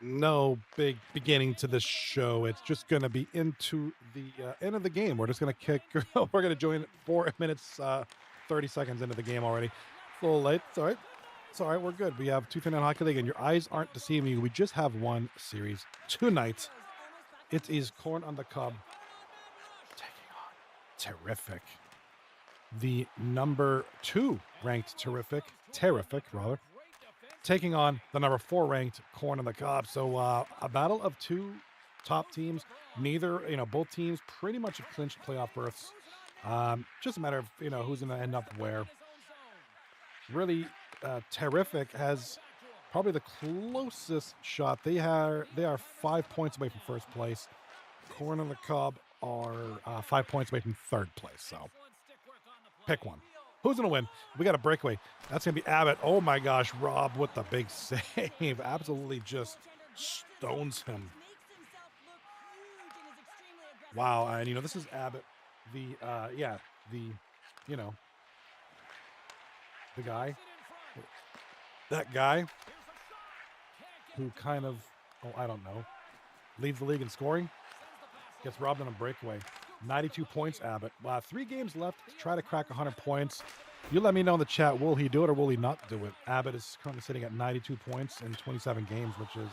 No big beginning to this show. It's just going to be into the end of the game. We're just going to kick. We're going to join 4 minutes, 30 seconds into the game already. It's a little late. It's all right. It's all right. We're good. We have 259 Hockey League, and your eyes aren't deceiving you. We just have one series tonight. It is Corn on the Cob taking on Tarrific, the number 2 ranked Tarrific rather, taking on the number 4 ranked Corn on the Cob. So a battle of two top teams. Neither, both teams pretty much have clinched playoff berths. Just a matter of who's going to end up where. Really, Tarrific has probably the closest shot. They are 5 points away from first place. Corn on the Cob are 5 points away from third place. So pick one. Who's going to win? We got a breakaway. That's going to be Abbott. Oh my gosh, Rob with the big save. Absolutely just stones him. Wow, and this is Abbott, the the guy, that guy who kind of, I don't know, leads the league in scoring, gets robbed on a breakaway. 92 points, Abbott. Wow, 3 games left to try to crack 100 points. You let me know in the chat, will he do it or will he not do it? Abbott is currently sitting at 92 points in 27 games, which is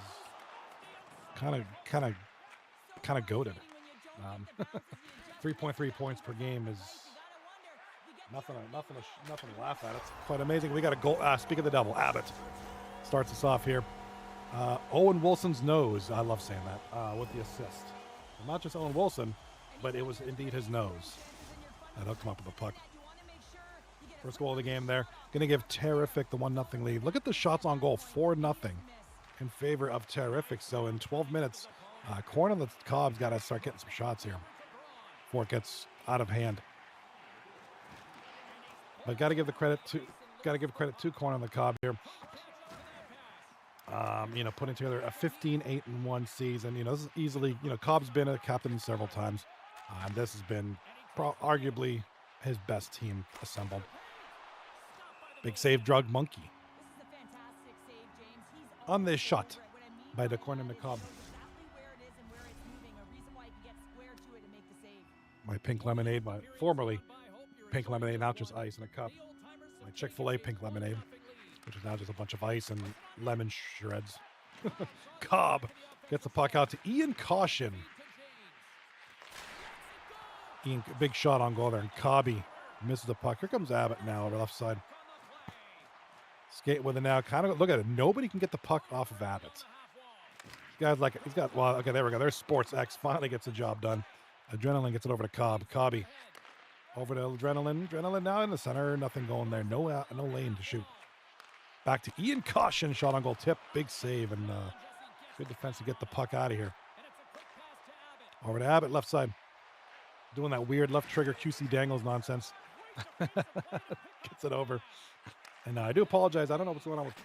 kind of goated. 3.3 points per game is nothing to laugh at. It's quite amazing. We got a goal. Speak of the devil, Abbott starts us off here. Owen Wilson's nose. I love saying that with the assist. And not just Owen Wilson, but it was indeed his nose. That'll come up with the puck. First goal of the game there. Going to give Tarrific the 1-0 lead. Look at the shots on goal, 4-0 in favor of Tarrific. So in 12 minutes, Corn on the Cob's got to start getting some shots here before it gets out of hand. But got to give credit to Corn on the Cob here. Putting together a 15-8-1 season. This is easily, Cobb's been a captain several times. This has been arguably his best team assembled. Big save, Drug Monkey. On this shot by the Corn on the Cob. My pink lemonade, formerly pink lemonade, now just ice in a cup. My Chick-fil-A pink lemonade, which is now just a bunch of ice and lemon shreds. Cobb gets the puck out to Ian Caution. Ian, big shot on goal there, and Cobby misses the puck. Here comes Abbott now over the left side. Skate with it now. Kind of look at it. Nobody can get the puck off of Abbott. This guy's okay, there we go. There's Sports X. Finally gets the job done. Adrenaline gets it over to Cobb. Cobby over to Adrenaline. Adrenaline now in the center. Nothing going there. No lane to shoot. Back to Ian Caution. Shot on goal. Tip. Big save. And good defense to get the puck out of here. Over to Abbott. Left side. Doing that weird left trigger QC Dangles nonsense. Gets it over. And I do apologize. I don't know what's going on with...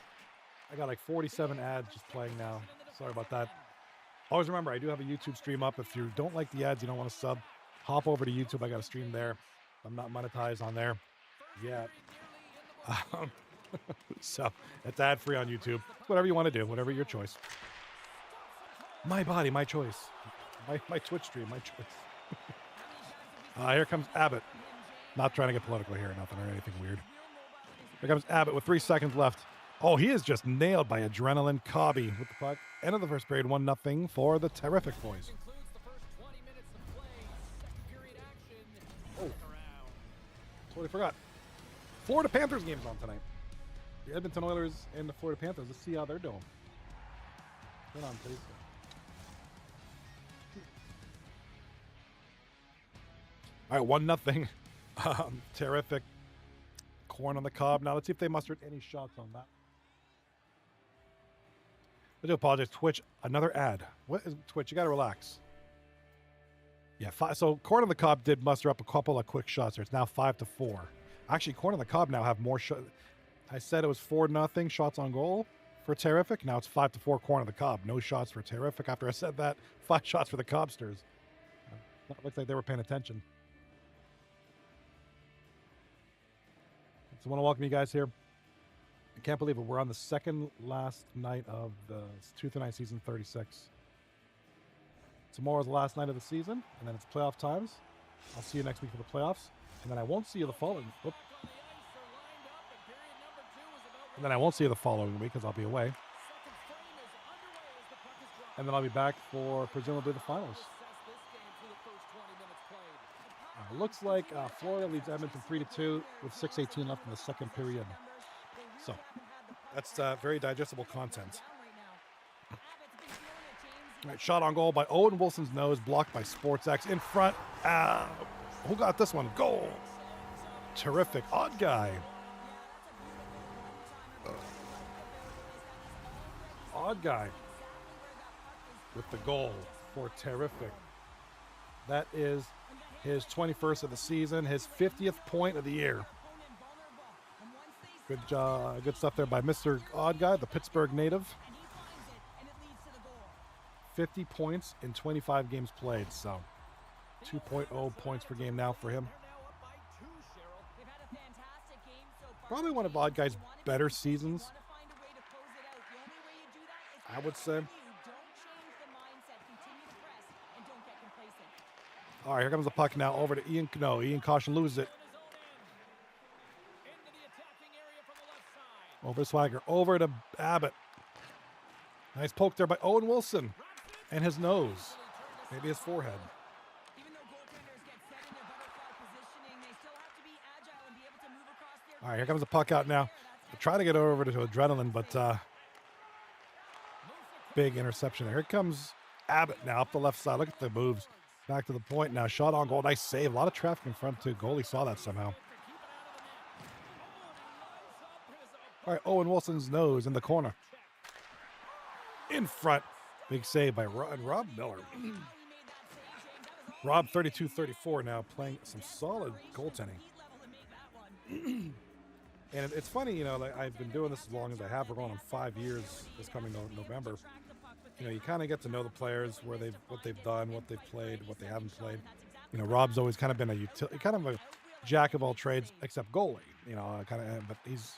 I got like 47 ads just playing now. Sorry about that. Always remember, I do have a YouTube stream up. If you don't like the ads, you don't want to sub, hop over to YouTube. I got a stream there. I'm not monetized on there yet. So it's ad-free on YouTube. Whatever you want to do, whatever your choice. My body, my choice. My Twitch stream, my choice. Here comes Abbott. Not trying to get political here, nothing or anything weird. Here comes Abbott with 3 seconds left. Oh, he is just nailed by Adrenaline. Cobby with the puck. End of the first period, 1-0 for the Tarrific boys. Oh, totally forgot. Florida Panthers game's on tonight. The Edmonton Oilers and the Florida Panthers. Let's see how they're doing. Turn on, please. All right, 1-0. Tarrific. Corn on the Cob. Now let's see if they mustered any shots on that. I do apologize. Twitch, another ad. What is Twitch? You got to relax. Yeah, so Corn on the Cob did muster up a couple of quick shots there. It's now 5-4. Actually, Corn on the Cob now have more shots. I said it was 4-0 shots on goal for Tarrific. Now it's 5-4 Corn on the Cob. No shots for Tarrific. After I said that, 5 shots for the Cobsters. Looks like they were paying attention. So I want to welcome you guys here. can't believe it. We're on the second last night of the Tuesday Night Season 36. Tomorrow's the last night of the season, and then it's playoff times. I'll see you next week for the playoffs, and then I won't see you the following. Whoop. And then I won't see you the following week because I'll be away. And then I'll be back for presumably the finals. Looks like Florida leads Edmonton 3-2 with 6:18 left in the second period. So that's very digestible content. All right, shot on goal by Owen Wilson's nose, blocked by SportsX in front. Who got this one? Goal. Terrific. Odd guy. Odd guy with the goal for Tarrific. That is his 21st of the season, his 50th point of the year. Good job, good stuff there by Mr. Odd Guy, the Pittsburgh native. 50 points in 25 games played, so 2.0 points per game now for him. Probably one of Odd Guy's better seasons, I would say. All right, here comes the puck now over to Ian. No, Ian Caution loses it. Over to Swagger, over to Abbott. Nice poke there by Owen Wilson. And his nose, maybe his forehead. All right, here comes the puck out now. We'll try to get over to Adrenaline, but big interception there. Here comes Abbott now up the left side. Look at the moves. Back to the point now. Shot on goal. Nice save. A lot of traffic in front too. Goalie saw that somehow. All right, Owen Wilson's nose in the corner. In front. Big save by Rob Miller. Rob 32-34 now, playing some solid goaltending. And it's funny, you know, like I've been doing this as long as I have. We're going on 5 years this coming November. You know, you kind of get to know the players, what they've done, what they've played, what they haven't played. You know, Rob's always kind of been a jack of all trades except goalie. You know, but he's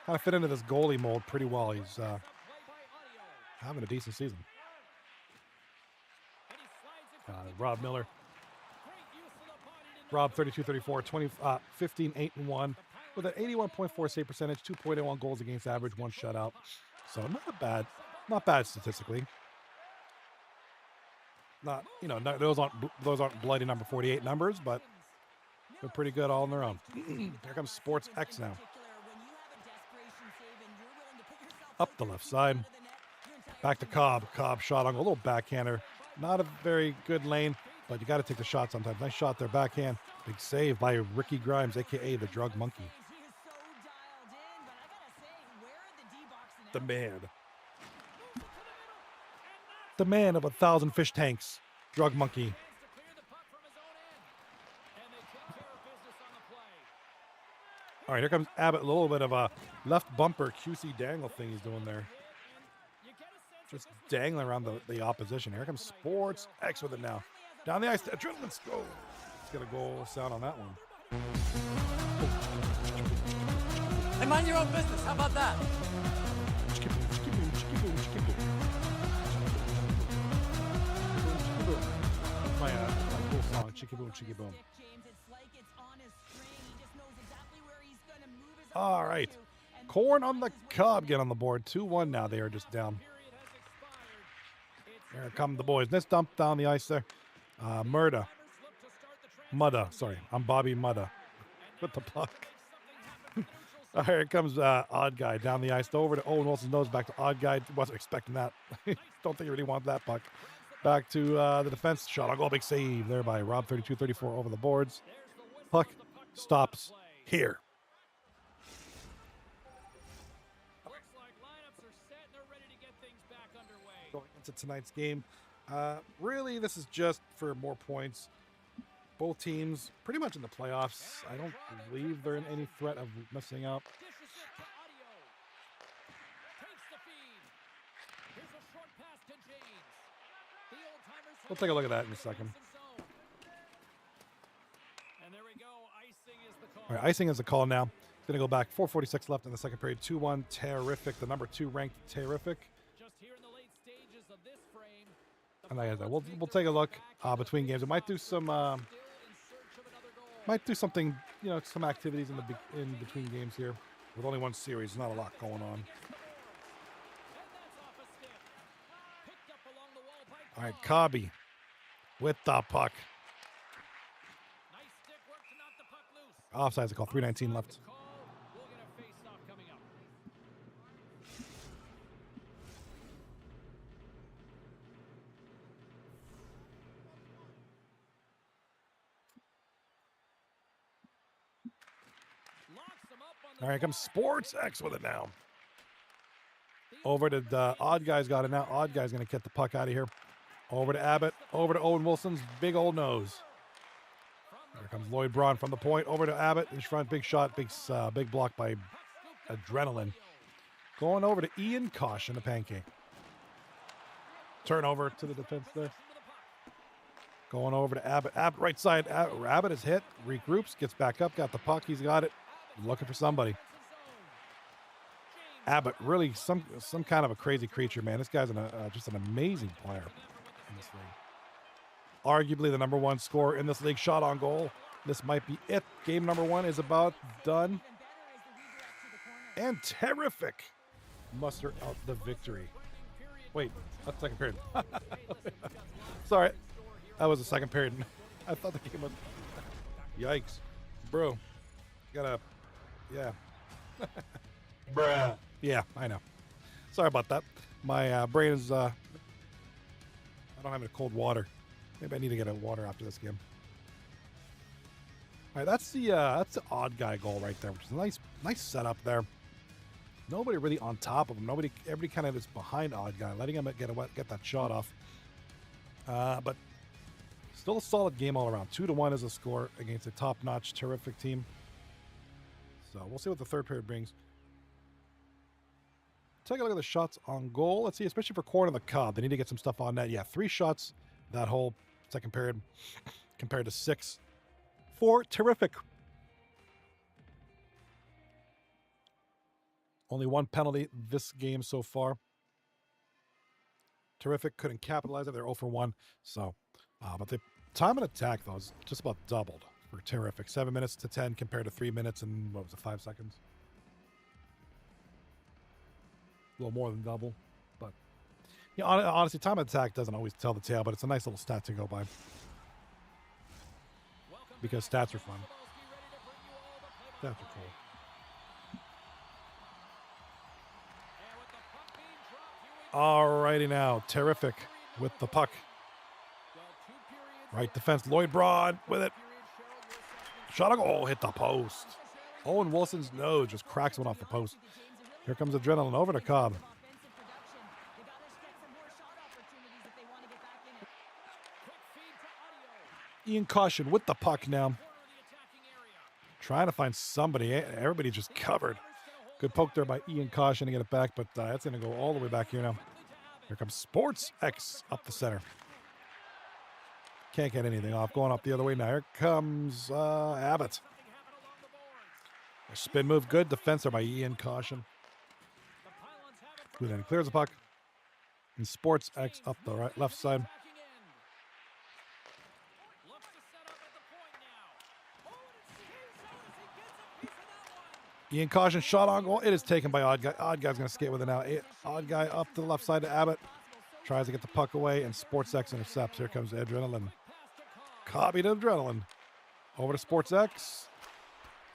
kind of fit into this goalie mold pretty well. He's having a decent season. Rob Miller. Rob 32-34, 15-8-1 with an 81.4 save percentage, 2.81 goals against average, 1 shutout. So not bad statistically. Not, you know, those aren't bloody number 48 numbers, but they're pretty good all on their own. Here comes Sports X now. Up the left side. Back to Cobb. Cobb shot on a little backhander. Not a very good lane, but you got to take the shot sometimes. Nice shot there, backhand. Big save by Ricky Grimes, a.k.a. the Drug Monkey. The man. The man of 1,000 fish tanks, Drug Monkey. All right, here comes Abbott. A little bit of a left bumper QC dangle thing he's doing there. Just dangling around the opposition. Here comes Sports X with it now. Down the ice, Adrenaline's go. Let's get a goal sound on that one. Hey, mind your own business. How about that? My cool song, Chicky Boom, Chicky Boom. All right. Corn on the Cob get on the board. 2-1 now. They are just down. Here come the boys. Let's dump down the ice there. Mudda. Sorry, I'm Bobby Mudda with the puck. All right, here comes Odd Guy down the ice. Over to Owen Wilson's nose. Back to Odd Guy. Wasn't expecting that. Don't think he really wanted that puck. Back to the defense. Shot on goal. Big save there by Rob 32-34 over the boards. Puck stops here. Going into tonight's game. Really, this is just for more points. Both teams pretty much in the playoffs. I don't believe they're in any threat of missing out. We'll take a look at that in a second. All right, icing is the call now. Going to go back. 4:46 left in the second period. 2-1 Tarrific, the number 2 ranked Tarrific. And like I said, we'll take a look between games. We might do some something, you know, some activities in between games here. With only one series, not a lot going on. All right, Cobby with the puck. Offside's a call. 3:19 left. All right, comes Sports X with it now. Over to the Odd Guy's got it now. Odd Guy's going to get the puck out of here. Over to Abbott. Over to Owen Wilson's big old nose. Here comes Lloyd Braun from the point. Over to Abbott in front. Big shot. Big block by Adrenaline. Going over to Ian Caution, the pancake. Turnover to the defense there. Going over to Abbott. Abbott right side. Abbott is hit. Regroups. Gets back up. Got the puck. He's got it. Looking for somebody. Abbott, really some kind of a crazy creature, man. This guy's just an amazing player in this league. Arguably the number 1 scorer in this league. Shot on goal. This might be it. Game number 1 is about done. And Tarrific muster out the victory. Wait, that's second period. Sorry, that was the second period. I thought the game was... Yikes. Bro, yeah. Bruh. Yeah, I know. Sorry about that. My brain is, I don't have any cold water. Maybe I need to get a water after this game. All right, that's the Odd Guy goal right there, which is a nice setup there. Nobody really on top of him. Everybody kind of is behind Odd Guy, letting him get that shot off. But still a solid game all around. 2-1 is a score against a top-notch, terrific team. So we'll see what the third period brings. Take a look at the shots on goal. Let's see, especially for Corn and the Cobb. They need to get some stuff on net. Yeah, 3 shots that whole second period compared to 6 for Tarrific. Only 1 penalty this game so far. Tarrific couldn't capitalize it. They're 0 for 1. So, but the time and attack, though, is just about doubled for Tarrific. 7 minutes to 10 compared to 3 minutes and, 5 seconds? A little more than double. But, yeah, honestly, time and attack doesn't always tell the tale, but it's a nice little stat to go by. Because stats are fun. Stats are cool. Alrighty now, Tarrific with the puck. Right defense, Lloyd Braun with it. Shot a goal, hit the post. Owen Wilson's nose just cracks one off the post. Here comes Adrenaline over to Cobb. Ian Caution with the puck now. Trying to find somebody. Everybody just covered. Good poke there by Ian Caution to get it back, but that's going to go all the way back here now. Here comes Sports X up the center. Can't get anything off. Going up the other way now. Here comes Abbott. A spin move. Good defense there by Ian Caution. Who then clears the puck. And Sports X up the left side. Ian Caution shot on goal. It is taken by Odd Guy. Odd Guy's going to skate with it now. Odd Guy up to the left side to Abbott. Tries to get the puck away, and Sports X intercepts. Here comes Adrenaline. Copied Adrenaline. Over to Sports X.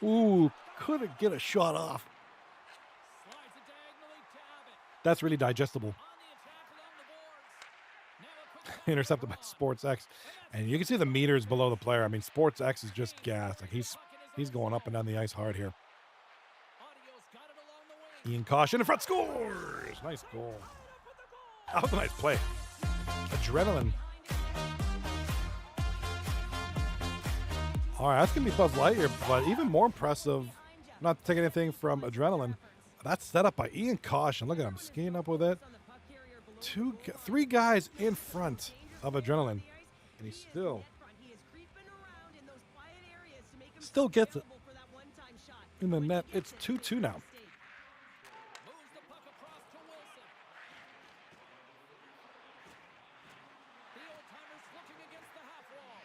Ooh, couldn't get a shot off. That's really digestible. Intercepted by Sports X. And you can see the meters below the player. I mean, Sports X is just gassed. Like he's going up and down the ice hard here. Ian Caution in front, scores! Nice goal. That was a nice play. Adrenaline. All right, that's going to be Buzz Lightyear, but even more impressive, not to take anything from Adrenaline, that's set up by Ian Caution. Look at him skating up with it. 3 guys in front of Adrenaline, and he still gets it. in the net. It's 2-2 now. Moves the puck across to Wilson. The old-timers looking against the half wall.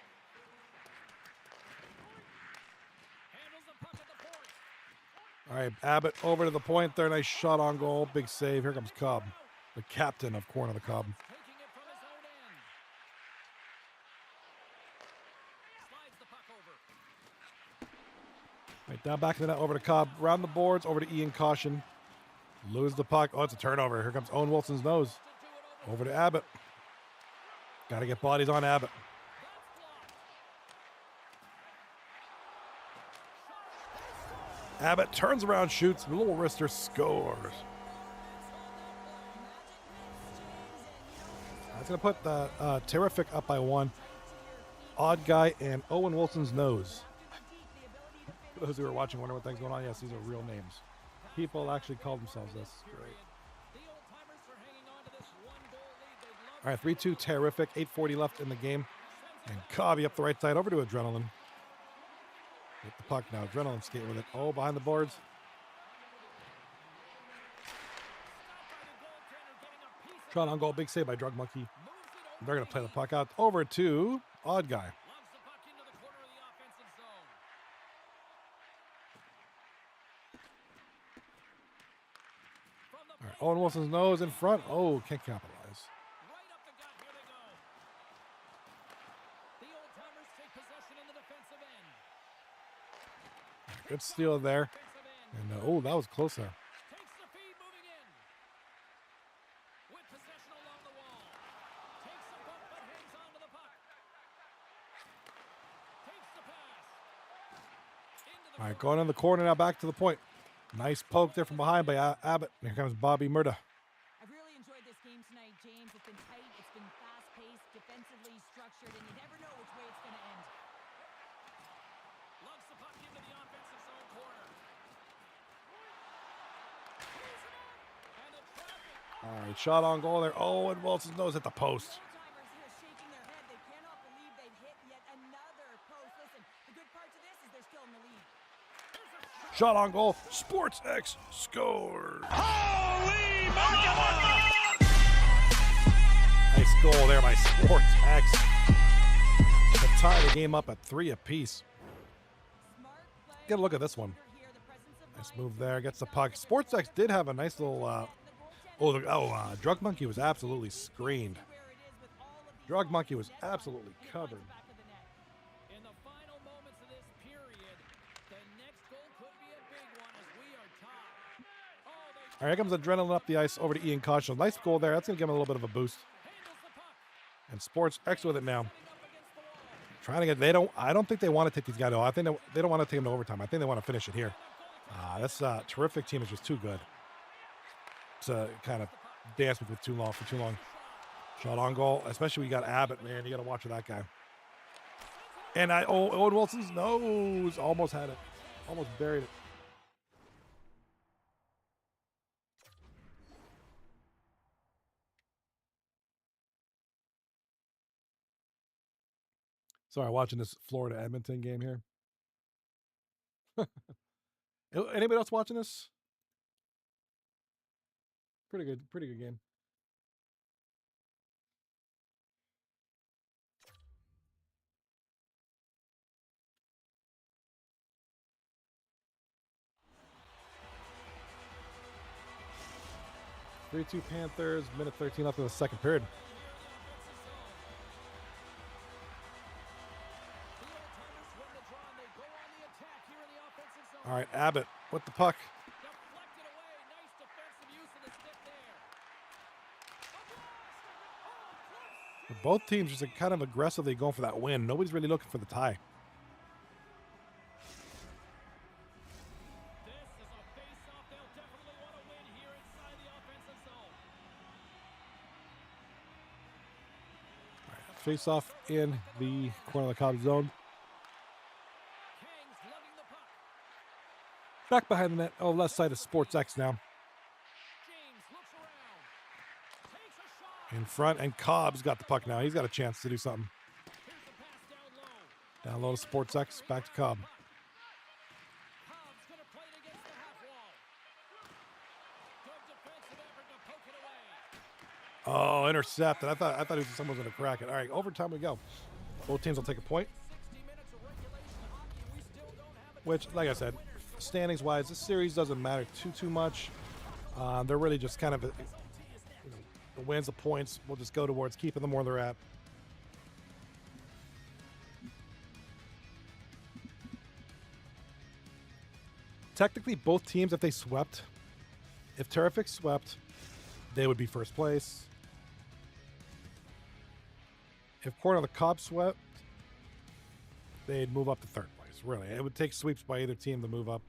Handles the puck at the point. All right, Abbott over to the point there. Nice shot on goal. Big save. Here comes Cobb, the captain of Corner of the Cobb. Taking it from his own end. Slides the puck over. Right, down back in the net, over to Cobb. Round the boards, over to Ian Caution. Lose the puck. Oh, it's a turnover. Here comes Owen Wilson's nose. Over to Abbott. Got to get bodies on Abbott. Abbott turns around, shoots. A little wrister, scores. That's going to put the Tarrific up by 1. Odd Guy and Owen Wilson's nose. For those who are watching, wonder what thing's going on. Yes, these are real names. People actually call themselves this. Great. All right, 3-2 Tarrific. 8:40 left in the game. And Cobby up the right side over to Adrenaline. With the puck now. Adrenaline skating with it. Oh, behind the boards. Shot on goal. Big save by Drug Monkey. They're going to play the puck out over to Odd Guy. All right, Owen Wilson's nose in front. Oh, can't capitalize. Right up the gut. Here they go. The old-timers take possession in the defensive end. Good steal there. And oh, that was close there. Takes the feed moving in. With possession along the wall. Takes the bump but hangs on to the puck. Takes the pass. All right, going in the corner now, back to the point. Nice poke there from behind by Abbott. Here comes Bobby Murda. I've really enjoyed this game tonight, James. It's been tight, it's been fast-paced, defensively structured, and you never know which way it's going to end. Lugs the puck into the offensive zone corner. And the traffic. All right, shot on goal there. Oh, and Wilson's nose at the post. Old-timers here shaking their head. They cannot believe they've hit yet another post. Listen, the good part to this is they're still in the lead. Shot on goal. Sports X scores. Holy moly! Nice goal there by Sports X. To tie the game up at 3 apiece. Smart play. Get a look at this one. Here, the presence of Nice mind. move there. Gets the puck. Sports X did have a nice little. Drug Monkey was absolutely screened. Where it is with all of these Drug Monkey was net absolutely in covered. back of the net. In the final moments of this period, the next goal could be a big one as we are tied. Oh, they All right, here comes Adrenaline up the ice over to Ian Caution. Nice goal there. That's going to give him a little bit of a boost. handles the puck. And Sports X with it now. Up against the wall. Trying to get. I don't think they want to take these guys out. I think they don't want to take them to overtime. I think they want to finish it here. This terrific team is just too good to kind of dance with too long. Shot on goal, especially we got Abbott, man. You got to watch for that guy. And Owen Wilson's nose almost had it, almost buried it. Sorry, watching this Florida Edmonton game here. Anybody else watching this? Pretty good game. (3-2) Panthers. Minute 13 left in the second period. All right, Abbott with the puck. Deflected away. Nice defensive use of the stick there. Both teams just kind of aggressively going for that win. Nobody's really looking for the tie. This is a face-off they'll definitely want to win here inside the offensive zone. Face off in the corner of the Cobb zone. Kang's lugging the puck. Back behind the net. Oh, left side of Sports X now. James looks around. Takes a shot. In front, and Cobb's got the puck now. He's got a chance to do something. Here's the pass down low. Down low to Sports X. Back to Cobb. Cobb's Oh, intercepted. I thought someone was going to crack it. All right, overtime we go. Both teams will take a point. 60 minutes of regulation hockey. We still don't have a Which, like I said, standings wise, this series doesn't matter too much. They're really just kind of the wins, the points will just go towards keeping them where they're at. Technically, both teams, if Tarrific swept, they would be first place. If Corner of the Cob swept, they'd move up to third place. Really, it would take sweeps by either team to move up.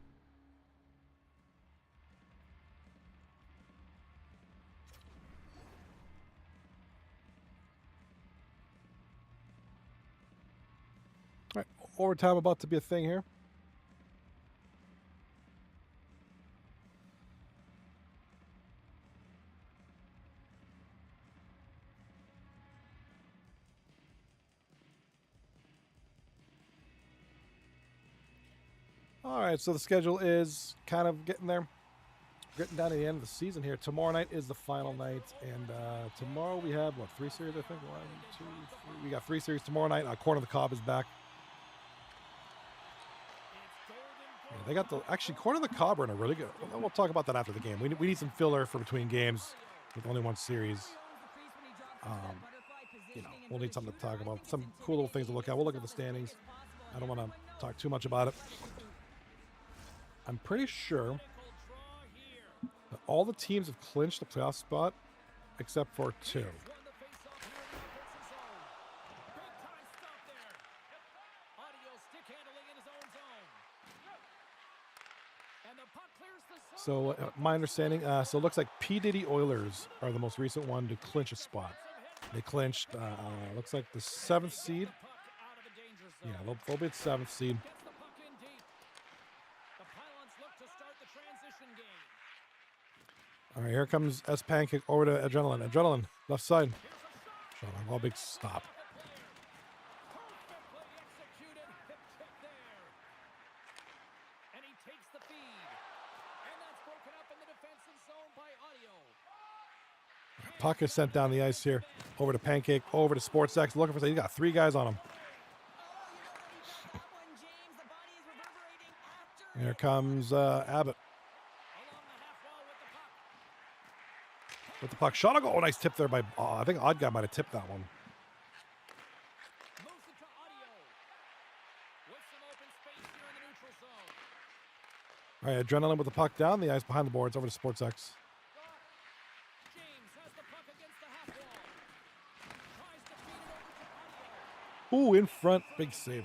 All right, overtime about to be a thing here. All right, so the schedule is kind of getting there. Getting down to the end of the season here. Tomorrow night is the final night, and tomorrow we have, what, 3 series, I think? 1, 2, 3. We got 3 series tomorrow night. Corner of the Cob is back. Yeah, they got the, actually, Corner of the Cob are in a really good, we'll talk about that after the game. We need some filler for between games with only one series. We'll need something to talk about. Some cool little things to look at. We'll look at the standings. I don't want to talk too much about it. I'm pretty sure that all the teams have clinched the playoff spot except for 2. So my understanding, so it looks like P. Diddy Oilers are the most recent one to clinch a spot. They clinched, looks like the 7th seed. Yeah, they'll be at 7th seed. All right, here comes S. Pancake over to Adrenaline. Adrenaline, left side. Shot on ball, big stop. And he takes the feed. And that's broken up in the defensive zone by Audio. Puck is sent down the ice here. Over to Pancake, over to Sports X. Looking for, he's got 3 guys on him. Here comes Abbott. With the puck. Shot a goal. Oh, nice tip there by, I think Odd Guy might have tipped that one. Moves it to Audio. With some open space here in the neutral zone. All right, Adrenaline with the puck down the ice behind the boards over to Sports X. James has the puck against the half wall. Tries to feed it over to Audio. Ooh, in front. Big save.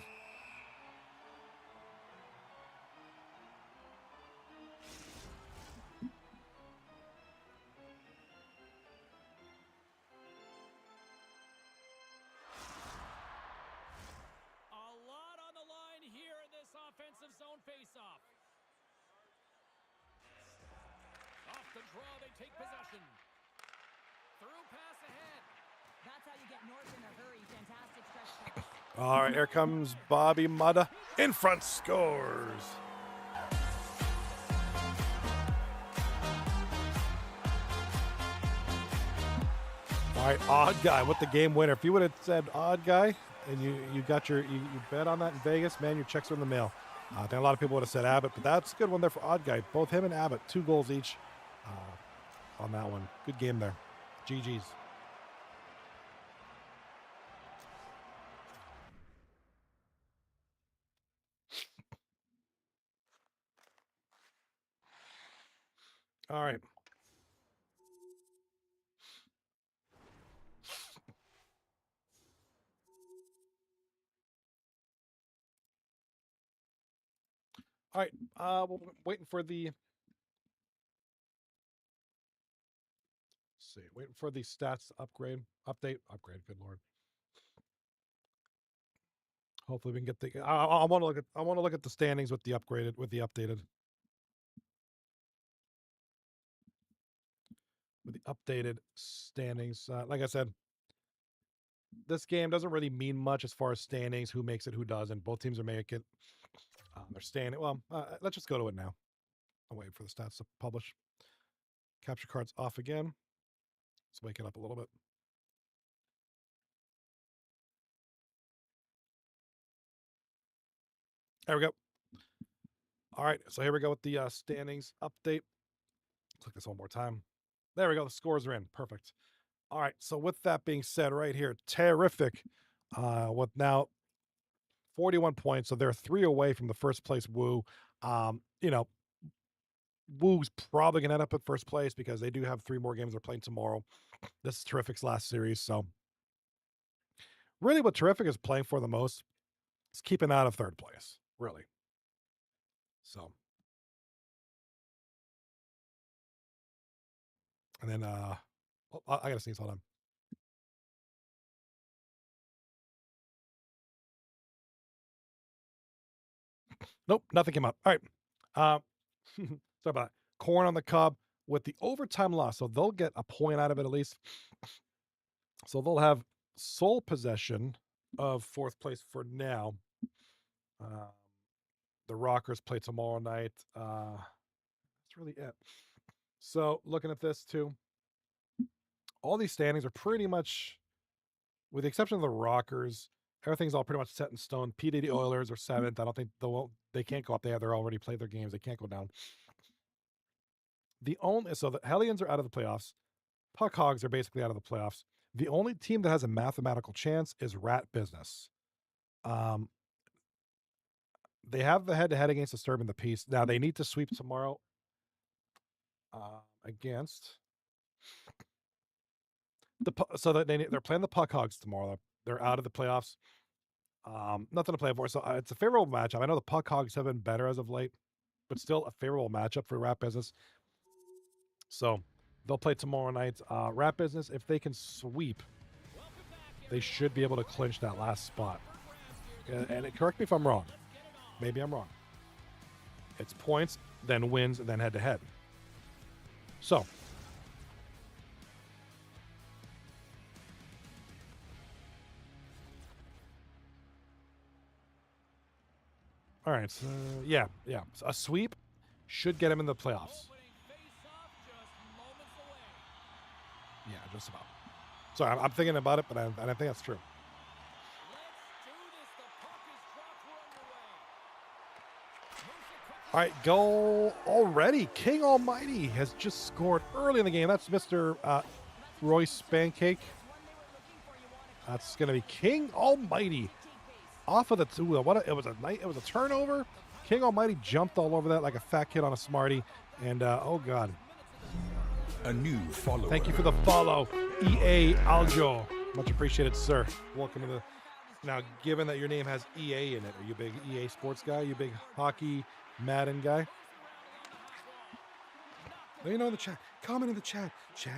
Offensive zone faceoff. Off the draw, they take possession. Through pass ahead. That's how you get north in a hurry. Fantastic stretch pass. All right, here comes Bobby Mudda. In front, scores. All right, Odd Guy with the game winner. If you would have said Odd Guy and you got you bet on that in Vegas, man, your checks are in the mail. I think a lot of people would have said Abbott, but that's a good one there for Odd Guy. Both him and Abbott, 2 goals each on that one. Good game there. GG's. All right. All right. We're waiting for the. Let's see, waiting for the stats update. Good lord. Hopefully we can get the. I want to look at the standings with the updated. With the updated standings. Like I said, this game doesn't really mean much as far as standings. Who makes it? Who doesn't? Both teams are making it. They're standing. Well, let's just go to it now. I'll wait for the stats to publish. Capture cards off again. Let's wake it up a little bit. There we go. All right, so here we go with the standings update. Click this one more time. There we go. The scores are in. Perfect. All right, so with that being said, right here, Tarrific with now 41 points. So they're 3 away from the first place Woo. You know, Woo's probably going to end up at first place because they do have 3 more games they're playing tomorrow. This is Terrific's last series. So really what Terrific is playing for the most is keeping out of third place, really. So, and then, I got to sneeze. Hold on. Nope, nothing came up. All right. Sorry about that. Corn on the cob with the overtime loss. So they'll get a point out of it at least. So they'll have sole possession of fourth place for now. The Rockers play tomorrow night. That's really it. So looking at this too, all these standings are pretty much, with the exception of the Rockers, everything's all pretty much set in stone. PDD Oilers are 7th. I don't think they can't go up there. They're already played their games. They can't go down. So the Hellions are out of the playoffs. Puck Hogs are basically out of the playoffs. The only team that has a mathematical chance is Rat Business. They have the head-to-head against Disturbing the Peace. Now they need to sweep tomorrow against so that they're playing the Puck Hogs tomorrow. They're out of the playoffs. Nothing to play for. So it's a favorable matchup. I know the Puck Hogs have been better as of late, but still a favorable matchup for Rat Business. So they'll play tomorrow night. Rat Business, if they can sweep, they should be able to clinch that last spot. And correct me if I'm wrong. Maybe I'm wrong. It's points, then wins, and then head-to-head. So, all right. So, yeah. So a sweep should get him in the playoffs. Yeah, just about. Sorry, I'm thinking about it, but I think that's true. All right, goal already. King Almighty has just scored early in the game. That's Mr. Royce Pancake. That's going to be King Almighty off of the two. It was a turnover. King Almighty jumped all over that like a fat kid on a Smartie. And oh God. A new follower. Thank you for the follow, EA Aljo. Much appreciated, sir. Welcome to the. Now, given that your name has EA in it, are you a big EA sports guy? You a big hockey Madden guy? Let me know in the chat. Comment in the chat. Chat.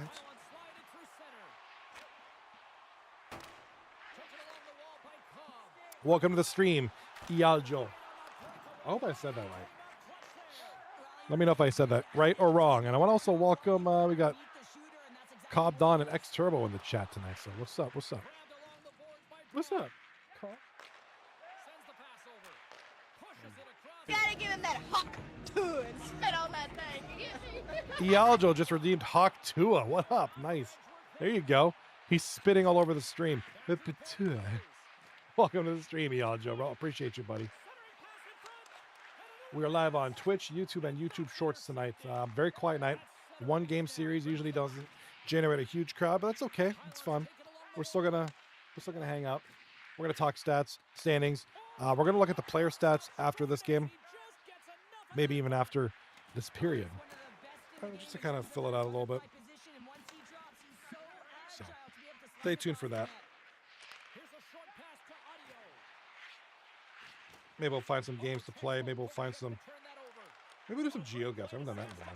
Welcome to the stream, Ialjo. I hope I said that right. Let me know if I said that right or wrong. And I want to also welcome, we got Cobb Don and X Turbo in the chat tonight. So what's up? What's up? What's up? You gotta give him that hawk too and spit on that thing. Ialjo just redeemed Hawk Tua. What up? Nice. There you go. He's spitting all over the stream. Welcome to the stream, Ialjo, bro. Appreciate you, buddy. We are live on Twitch, YouTube, and YouTube Shorts tonight. Very quiet night. One game series usually doesn't generate a huge crowd, but that's okay. It's fun. We're still gonna hang out. We're gonna talk stats, standings. We're gonna look at the player stats after this game, maybe even after this period, just to kind of fill it out a little bit. So, stay tuned for that. Maybe we'll find some games to play. Maybe we'll find some. Maybe we'll do some GeoGuess. I haven't done that in a while.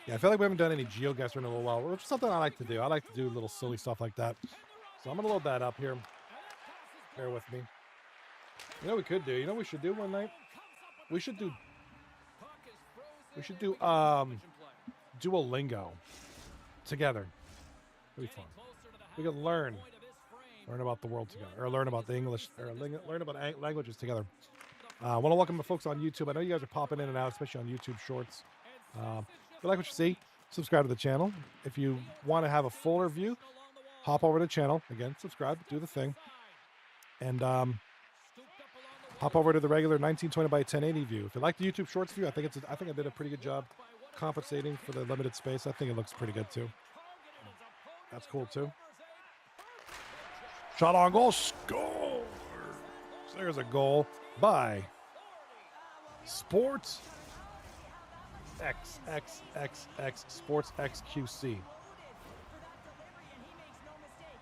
Yeah, I feel like we haven't done any GeoGuessr in a little while, which is something I like to do. I like to do little silly stuff like that. So I'm going to load that up here. Bear with me. You know what we could do? You know what we should do one night? We should do Duolingo together. It'll be fun. We can learn about the world together, or learn about the English, or learn about languages together. I want to welcome the folks on YouTube. I know you guys are popping in and out, especially on YouTube Shorts. If you like what you see, subscribe to the channel. If you want to have a fuller view, hop over to the channel. Again, subscribe, do the thing. And hop over to the regular 1920 by 1080 view. If you like the YouTube Shorts view, I think I did a pretty good job compensating for the limited space. I think it looks pretty good too. That's cool too. Shot on goal, score. So there's a goal by Sports XXXX Sports XQC.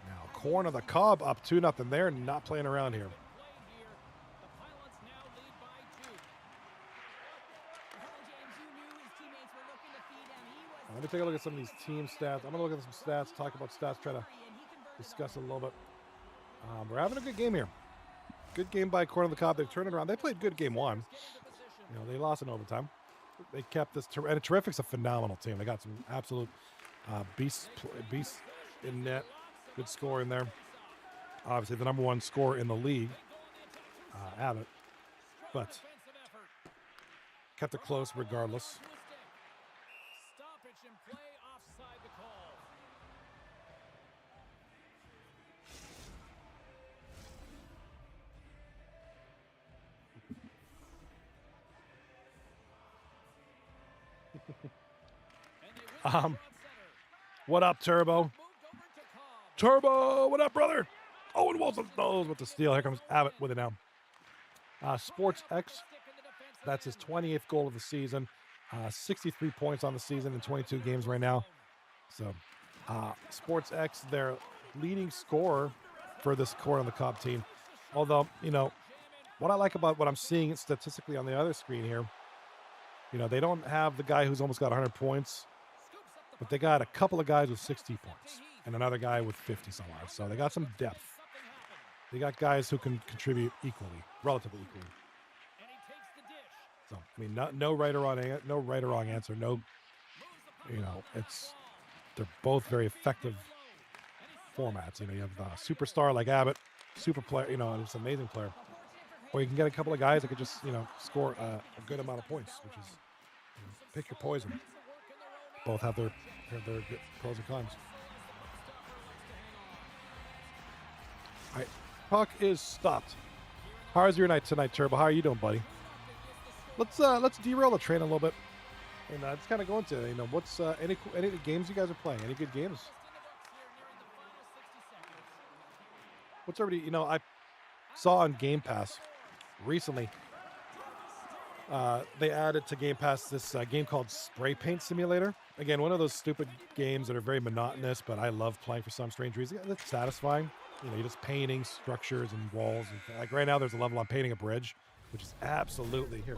Now, corn of the Cobb up 2-0. They're not playing around here. Let me take a look at some of these team stats. I'm going to look at some stats, talk about stats, try to discuss it a little bit. We're having a good game here. Good game by Corn of the Cobb. They've turned it around. They played good game one. You know, they lost in overtime. They kept this. And Tarrific's a phenomenal team. They got some absolute beasts in net. Good score in there. Obviously, the number one scorer in the league, Abbott. But kept it close regardless. What up, Turbo? Turbo, what up, brother? Owen Wilson knows with the steal. Here comes Abbott with it now. Sports X, that's his 28th goal of the season. 63 points on the season in 22 games right now. So, Sports X, their leading scorer for this Corn on the Cobb team. Although, you know, what I like about what I'm seeing statistically on the other screen here, you know, they don't have the guy who's almost got 100 points, but they got a couple of guys with 60 points and another guy with 50 somewhere. So they got some depth. They got guys who can contribute equally, relatively equally. So I mean, no right or wrong answer. No, you know, they're both very effective formats. You know, you have a superstar like Abbott, super player. You know, and it's an amazing player. Or you can get a couple of guys that could just, you know, score a good amount of points, which is, you know, pick your poison. Both have their pros and cons. All right, puck is stopped. How's your night tonight, Turbo? How are you doing, buddy? Let's derail the train a little bit, and just kind of go into it. You know, what's any games you guys are playing? Any good games? What's already? You know, I saw on Game Pass recently. They added to Game Pass this game called Spray Paint Simulator. Again, one of those stupid games that are very monotonous, but I love playing for some strange reason. It's satisfying. You know, you're just painting structures and walls. And, like right now, there's a level I'm painting a bridge, which is absolutely here.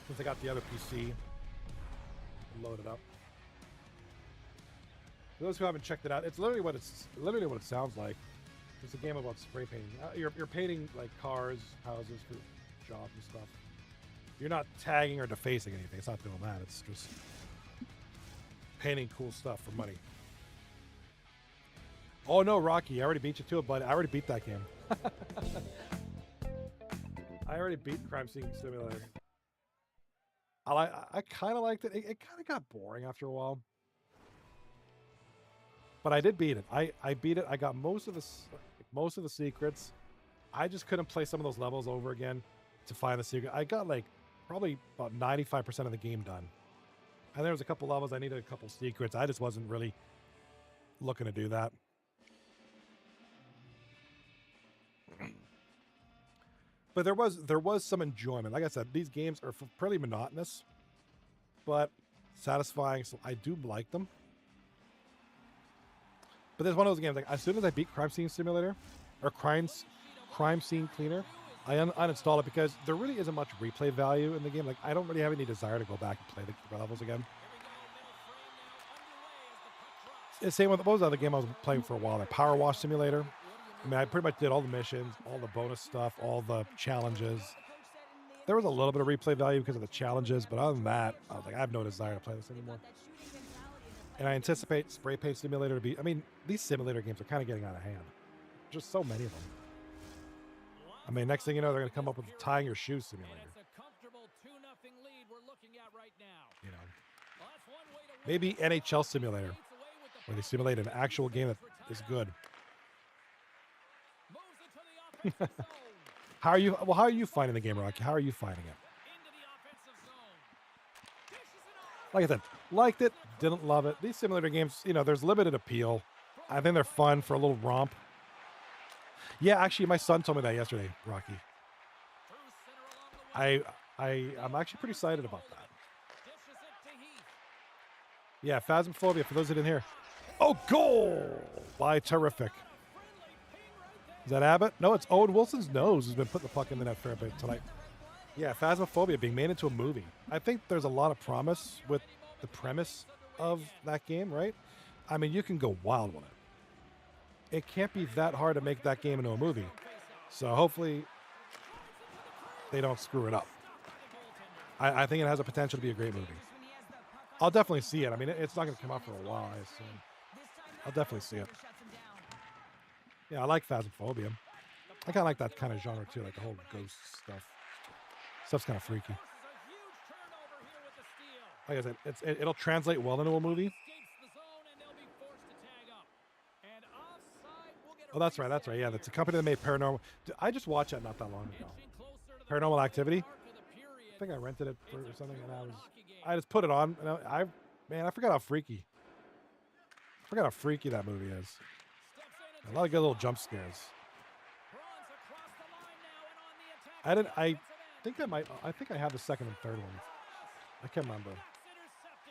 Since I got the other PC loaded up. For those who haven't checked it out, it's literally what it sounds like. It's a game about spray painting. You're painting like cars, houses for jobs and stuff. You're not tagging or defacing anything. It's not doing that. It's just painting cool stuff for money. Oh no, Rocky! I already beat you to it, buddy. I already beat that game. I already beat Crime Scene Simulator. I kind of liked it. It kind of got boring after a while. But I did beat it. I beat it. I got most of the secrets. I just couldn't play some of those levels over again to find the secret. I got like probably about 95% of the game done. And there was a couple levels I needed a couple secrets. I just wasn't really looking to do that. But there was some enjoyment. Like I said, these games are pretty monotonous, but satisfying. So I do like them. But there's one of those games, like as soon as I beat Crime Scene Simulator or Crime Scene Cleaner, I uninstall it because there really isn't much replay value in the game. Like I don't really have any desire to go back and play the levels again. It's the same with what was the other game I was playing for a while, like Power Wash Simulator. I mean, I pretty much did all the missions, all the bonus stuff, all the challenges. There was a little bit of replay value because of the challenges, but other than that, I was like, I have no desire to play this anymore. And I anticipate Spray Paint Simulator to be, I mean, these simulator games are kind of getting out of hand. Just so many of them. I mean, next thing you know, they're going to come up with the tying your shoes simulator. It's a comfortable 2-0 lead we're looking at right now. You know, Well, that's one way to win. maybe NHL Simulator, Takes away with the where they simulate an actual game that is good. moves it to the offensive zone. How are you finding the game, Rocky? How are you finding it? Into the offensive zone. Dishes it off. Like I said, liked it, didn't love it. These simulator games, you know, there's limited appeal. I think they're fun for a little romp. Yeah, actually, my son told me that yesterday, Rocky. Through center along the wing. I'm actually pretty excited about that. Dishes it to Heath. Yeah, Phasmophobia, for those who didn't hear. Oh, goal by Tarrific. Is that Abbott? No, it's Owen Wilson's nose who's been putting the puck in the net fair bit tonight. Yeah, Phasmophobia being made into a movie. I think there's a lot of promise with the premise of that game, right? I mean, you can go wild with it. It can't be that hard to make that game into a movie. So hopefully they don't screw it up. I think it has a potential to be a great movie. I'll definitely see it. I mean, it's not going to come out for a while, I assume. I'll definitely see it. Yeah, I like Phasmophobia. I kind of like that kind of genre too, like the whole ghost stuff. Stuff's kind of freaky. Like I said, it'll translate well into a movie. Oh, that's right. That's right. Yeah, that's a company that made Paranormal. I just watched that not that long ago. Paranormal Activity. I think I rented it for something, and I just put it on, and I forgot how freaky. I forgot how freaky that movie is. A lot of good little jump scares. I think I have the second and third one. I can't remember.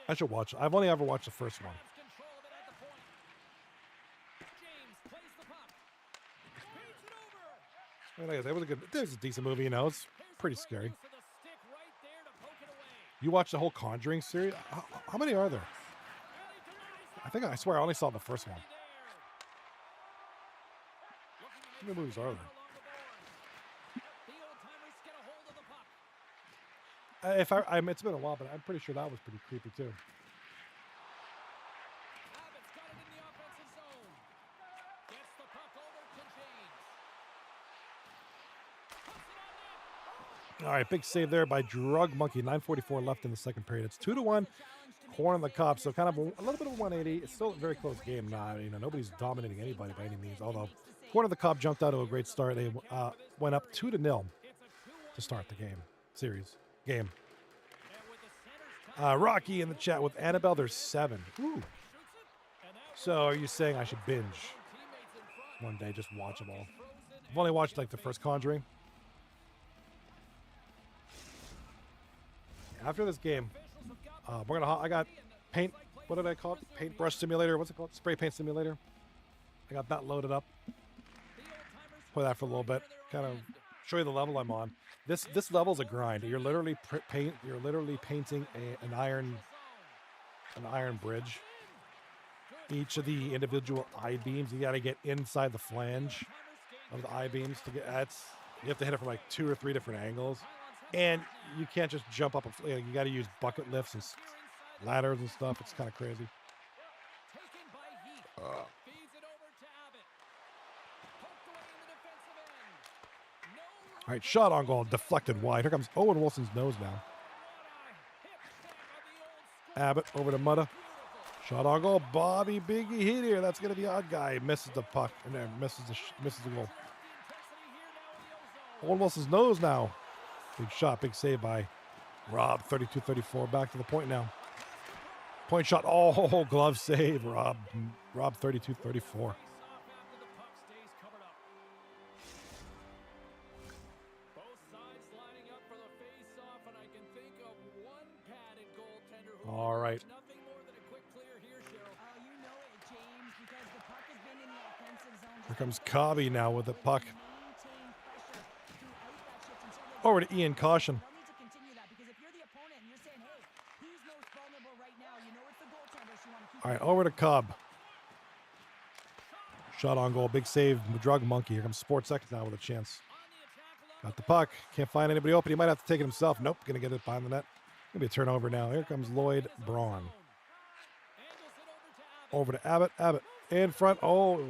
I should watch it. I've only ever watched the first one. Like I said, it was a decent movie, you know. It's pretty scary. You watched the whole Conjuring series? How many are there? I swear I only saw the first one. How many movies are there? It's been a while, but I'm pretty sure that was pretty creepy too. All right, big save there by Drug Monkey. 9:44 left in the second period. It's 2-1. Corn on the Cob, so kind of a little bit of a 180. It's still a very close game. Nobody's dominating anybody by any means. Although Corn on the Cob jumped out to a great start. They went up 2-0 to start the game. Rocky in the chat with Annabelle. There's 7. Ooh. So are you saying I should binge one day, just watch them all? I've only watched like the first Conjuring. After this game, I got paint. What did I call it? Paintbrush simulator. What's it called? Spray paint simulator. I got that loaded up. Play that for a little bit. Kind of show you the level I'm on. This level's a grind. You're literally painting an iron bridge. Each of the individual I-beams, you got to get inside the flange of the I-beams to get. You have to hit it from like 2 or 3 different angles. And you can't just jump up. You got to use bucket lifts and ladders and stuff. It's kind of crazy. All right, shot on goal, deflected wide. Here comes Owen Wilson's nose now. Abbott over to Mutta. Shot on goal. Bobby Biggie hit here. That's going to be odd guy. Misses the puck and then misses the goal. Owen Wilson's nose now. Big shot, big save by Rob, 32-34. Back to the point now. Point shot. Oh, glove save, Rob. Rob, 32-34. All right. Here comes Cobby now with the puck. Over to Ian Caution. All right, over to Cobb. Shot on goal, big save, Drug Monkey. Here comes Sports X now with a chance. Got the puck. Can't find anybody open. He might have to take it himself. Nope. Going to get it behind the net. Going to be a turnover now. Here comes Lloyd Braun. Over to Abbott. Abbott in front. Oh,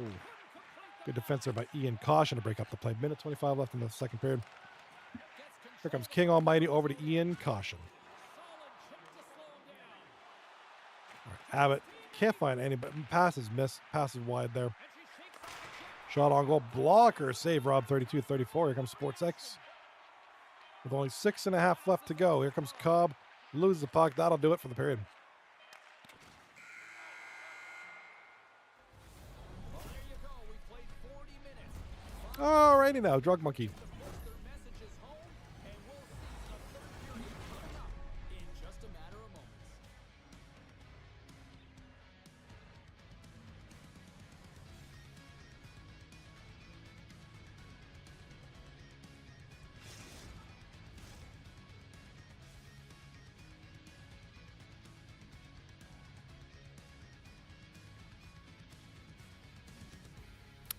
good defense there by Ian Caution to break up the play. Minute 25 left in the second period. Here comes King Almighty over to Ian Caution. All right, Abbott can't find anybody. Passes missed. Passes wide there. Shot on goal. Blocker save. Rob 32-34. Here comes Sports X. With only 6.5 left to go. Here comes Cobb. Loses the puck. That'll do it for the period. Alrighty now, Drug Monkey.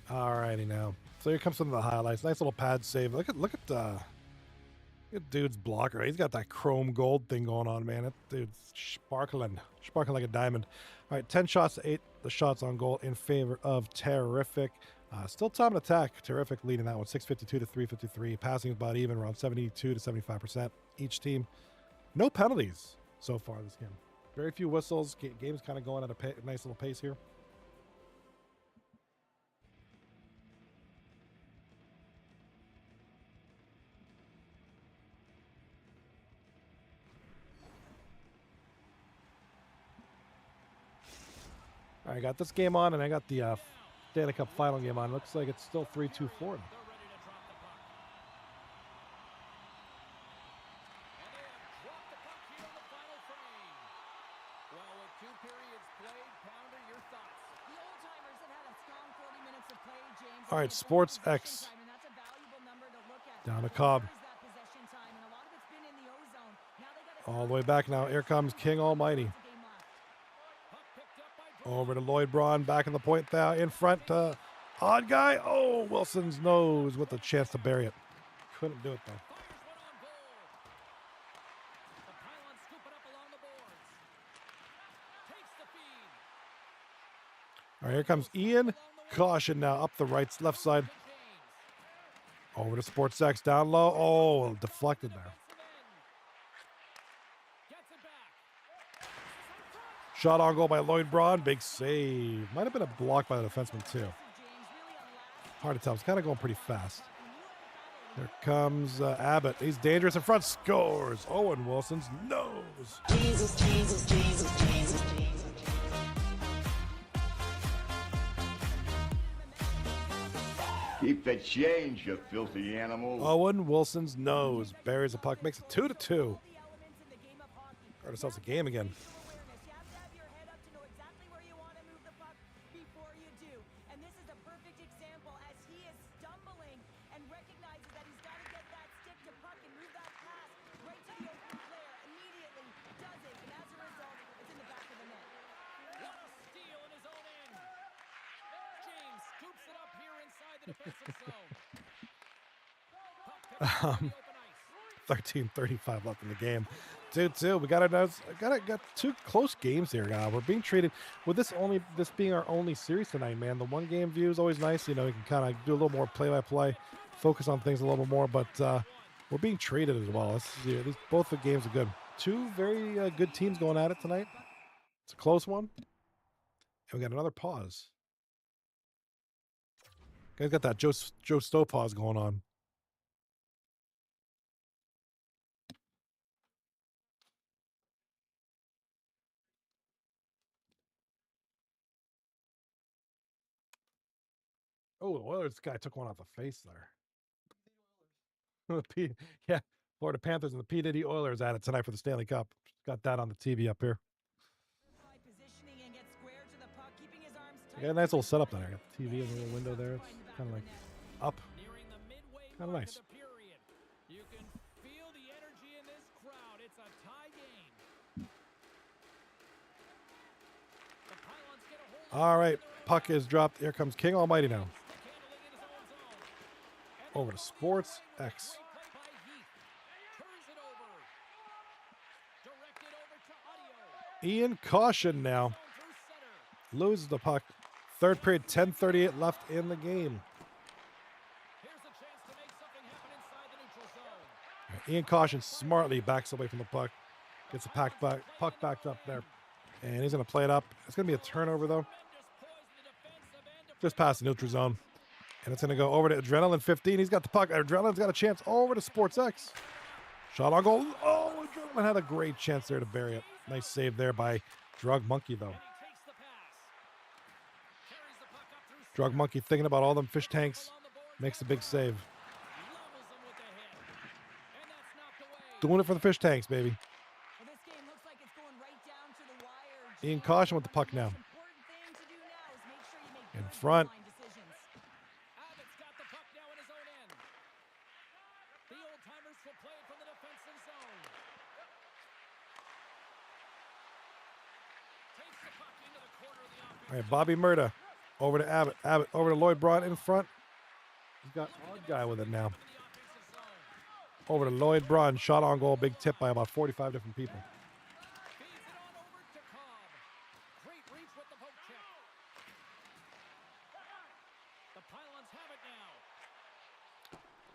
Alrighty now. So here comes some of the highlights. Nice little pad save. Look at dude's blocker. He's got that chrome gold thing going on, man. That dude's sparkling like a diamond. All right, 10 shots to 8. The shots on goal in favor of Tarrific. Still time to attack. Tarrific leading that one, 652 to 353. Passing is about even, around 72 to 75% each team. No penalties so far this game. Very few whistles. Game's kind of going at a nice little pace here. All right, I got this game on, and I got the Stanley Cup final game on. Looks like it's still 3-2-4. All right, Sports X. Down to Cobb. All the way back now. Here comes King Almighty. Over to Lloyd Braun, back in the point now, in front. Odd guy. Oh, Wilson's nose with a chance to bury it. Couldn't do it, though. All right, here comes Ian. Caution now, up the left side. Over to Sports X, down low. Oh, deflected there. Shot on goal by Lloyd Braun. Big save. Might have been a block by the defenseman, too. Hard to tell. It's kind of going pretty fast. There comes Abbott. He's dangerous in front. Scores. Owen Wilson's nose. Jesus, Jesus, Jesus, Jesus, Jesus. Keep the change, you filthy animal. Owen Wilson's nose. Buries the puck. Makes it 2-2. Got ourselves a game again. Defensive zone. 13:35 left in the game. 2-2. We got two close games here. We're being treated with this being our only series tonight, man. The one game view is always nice. You know, you can kind of do a little more play-by-play, focus on things a little more. But we're being treated as well. Both the games are good. Two very good teams going at it tonight. It's a close one. And we got another pause. Guys got that Joe Stowe pause going on. Oh, the Oilers guy took one off the face there. Yeah, Florida Panthers and the P. Diddy Oilers at it tonight for the Stanley Cup. Got that on the TV up here. Got a nice little setup there. Got the TV in the little window there. It's kind of like up. Kind of nice. You can feel the energy in this crowd. It's a tie game. The Pylons get a hold. All right, puck is dropped. Here comes King Almighty now. Over to Sports X. Ian Caution now Through center. loses the puck. Third period, 10:38 left in the game. Here's a chance to make something happen inside the neutral zone. All right, Ian Caution smartly backs away from the puck. Gets the puck backed up there. And he's going to play it up. It's going to be a turnover, though. Tremendous poise in the defensive end. Just past the neutral zone. And it's going to go over to Adrenaline 15. He's got the puck. Adrenaline's got a chance over to Sports X. Shot on goal. Oh, Adrenaline had a great chance there to bury it. Nice save there by Drug Monkey, though. And he takes the pass. Carries the puck up through center. Drug Monkey thinking about all them fish tanks. On the boards. Makes a big save. Levels him with the hit. And that's knocked away. Doing it for the fish tanks, baby. Well, this game looks like it's going right down to the wire. Ian James. Caution with the puck The now. most important thing to do now is make sure you make In good front. line decisions. Abbott's got the puck now in his own end. The old timers will play it from the defensive zone. Takes the puck into the corner of the offensive All right, Bobby Murda over to Abbott. Abbott over to Lloyd Braun in front. He's got odd guy with it now. in the offensive zone. Over to Lloyd Braun. Shot on goal. Big tip by about 45 different people. Feeds it on over to Cobb. Great reach with the poke check. The Pylons have it now.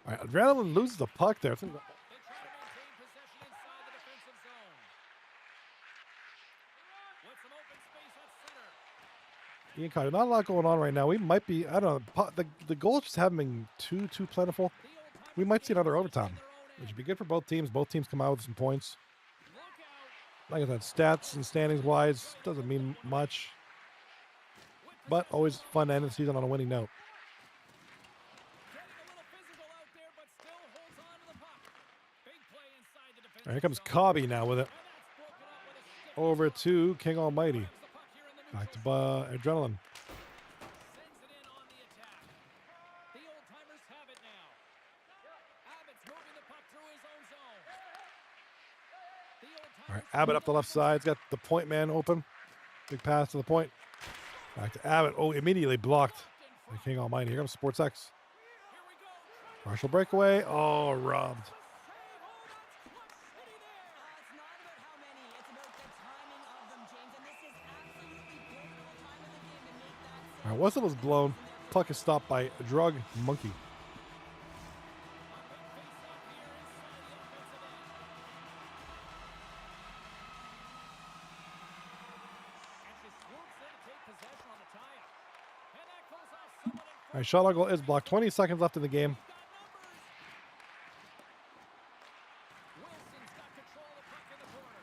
All right, Adrenaline loses the puck there. It's gonna go- They try to maintain possession inside the defensive zone. With some open space at center. Ian Caution, not a lot going on right now. We might be, I don't know, the goals just haven't been too plentiful. The old timers We might see another in overtime, their own which would end. be good for both teams. Both teams come out with some points. Look out. Like I said, stats and standings wise, doesn't mean much, but always fun to end the season on a winning note. Getting a little physical out there, but still holds on to the puck. Big play inside the defensive All right, here comes zone. Cobby now with it. And that's broken up with a stick. Over to King Almighty. Brings the puck here in the Back to neutral zone. Adrenaline. Sends it in on the attack. The old timers have it now. Abbott's moving the puck through his own zone. The old All right, timers Abbott up the left side. He's got the point man open. Big pass to the point. Back to Abbott. Oh, immediately blocked by King Almighty. Here comes Sports X. Here we go. Partial breakaway. Oh, robbed. Save on it. Clutch City there. It's not about how many, it's about the timing of them, James. And this is absolutely pivotal time in the game to make that All right, whistle is blown. Puck is stopped by Drug Monkey. A big face-off here inside the offensive end. And she swoops in to take possession on the tie-up. And that goes off someone in All front. right, shot on goal is blocked. 20 seconds left in the game. Got numbers. Wilson's got control of the puck in the corner.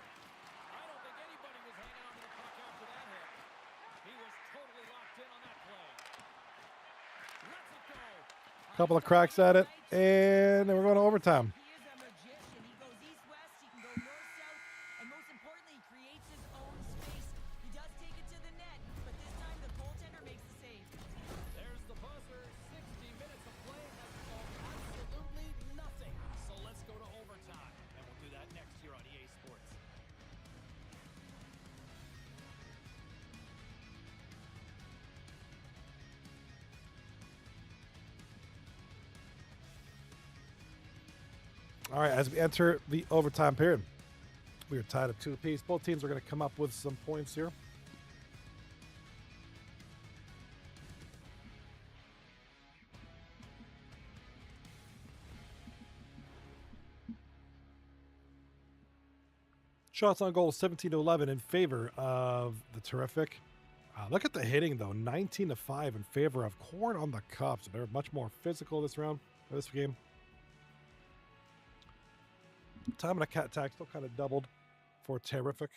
I don't think anybody was hanging on to the puck after that hit. He was totally locked in on that play. Lets it go. Couple of cracks at it, and then we're going to overtime. He is a magician. He goes east-west, he can go north-south, and most importantly, he creates his own space. He does take it to the net, but this time the goaltender makes the save. There's the buzzer. 60 minutes of play has involved absolutely nothing. So let's go to overtime. And we'll do that next here on EA Sports. All right, as we enter the overtime period, we are tied at 2 apiece. Both teams are going to come up with some points here. Shots on goal 17-11 in favor of the Tarrific. Look at the hitting though, 19-5 in favor of Corn on the Cup. So they're much more physical this round, this game. Time on attack still kind of doubled for Tarrific.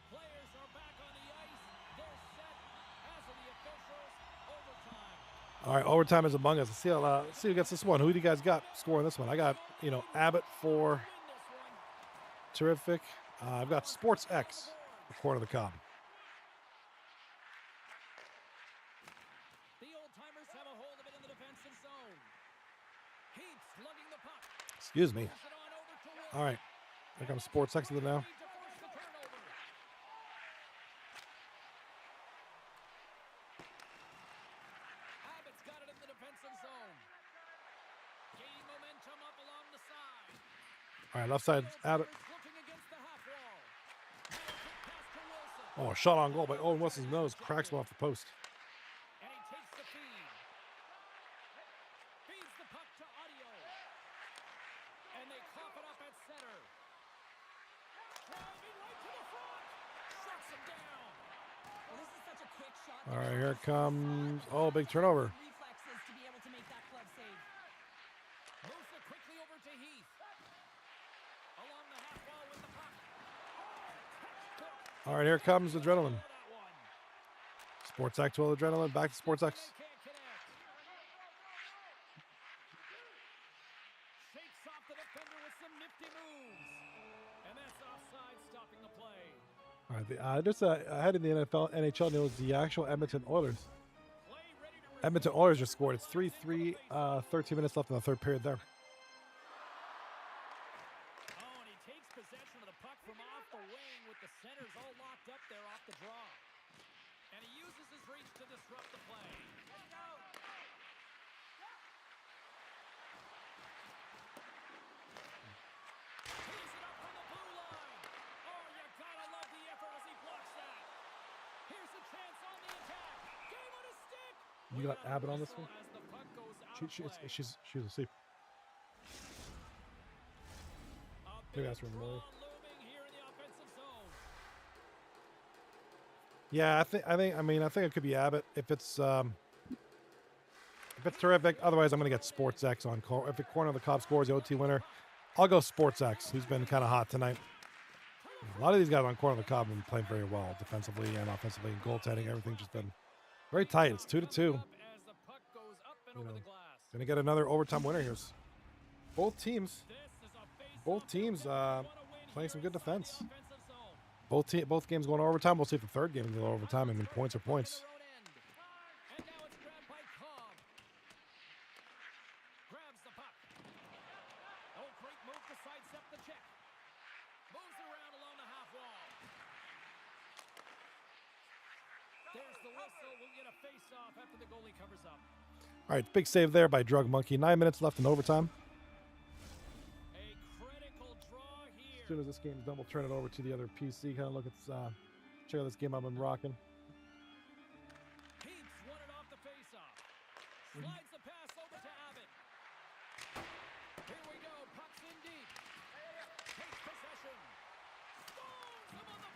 Players are back on the ice. They're set, as are the officials. Overtime. All right, overtime is among us. Let's see who gets this one. Who do you guys got scoring this one? I got, Abbott for Win this one. Terrific. I've got Sports X for Corn of the Cob. The old timers have a hold of it in the defensive zone. Heats lugging the puck. Excuse me. Push it on over to Wilson. All right, here comes Sports X with it now. Need to force the turnover. All right, left side. Abbott. Looking against the half wall. Now a quick pass to Wilson. Oh, shot on goal by Owen Wilson's nose. Cracks him off the post. And he takes the feed. Feeds the puck to Audio. And they cough it up at center. Driving right to the front. Shuts him down. Well, this is such a quick shot. All right, here it comes. Oh, big turnover. Reflexes to be able to make that glove save. Moves it quickly over to Heath. Along the half wall with the puck. All right, here comes Adrenaline. That one. Sports X to Adrenaline. Back to Sports X. They can't connect. Shakes off the defender with some nifty moves. And that's offside, stopping the play. All right, just ahead in the NHL news, the actual Edmonton Oilers. Play ready to resume. Edmonton Oilers just scored. It's 3-3, 13 minutes left in the third period there. Oh, and he takes possession of the puck from off the wing with the centers all locked up there off the draw. And he uses his reach to disrupt the play. Tees it up from the blue line. Oh, you gotta love the effort as he blocks that. Here's a chance on the attack. Game on a stick. You got Abbott on this one? As the puck goes out of play. She's asleep. A Maybe big that's her draw more. looming here in the offensive zone. Yeah, I think it could be Abbott if it's terrific. Otherwise, I'm gonna get Sports X on call. If the corner of the Cobb scores the OT winner, I'll go Sports X. He's been kind of hot tonight. A lot of these guys on corner of the Cobb have been playing very well defensively and offensively, and goaltending. Everything just been very tight. It's 2-2. As the puck goes up and over know, the glass. Gonna get another overtime winner here. Both teams, This is a face-off. both teams Wanna win playing some here good inside the defense. offensive zone. Both games going to overtime. We'll see if the third game will go overtime. I mean, points are points. Their own end. And now it's grabbed by Cobb. Grabs the puck. Oh, great move to sidestep the check. Moves it around along the half wall. There's the whistle. We'll get a face-off after the goalie covers up. All right, big save there by Drug Monkey. 9 minutes left in overtime. A critical draw here. As soon as this game's done, we'll turn it over to the other PC. Kind of look at, check out this game I've been rocking. Heaps won it off the face-off. Slides the pass over to Abbott. Here we go. Puck's in deep. Takes possession. Stones him on the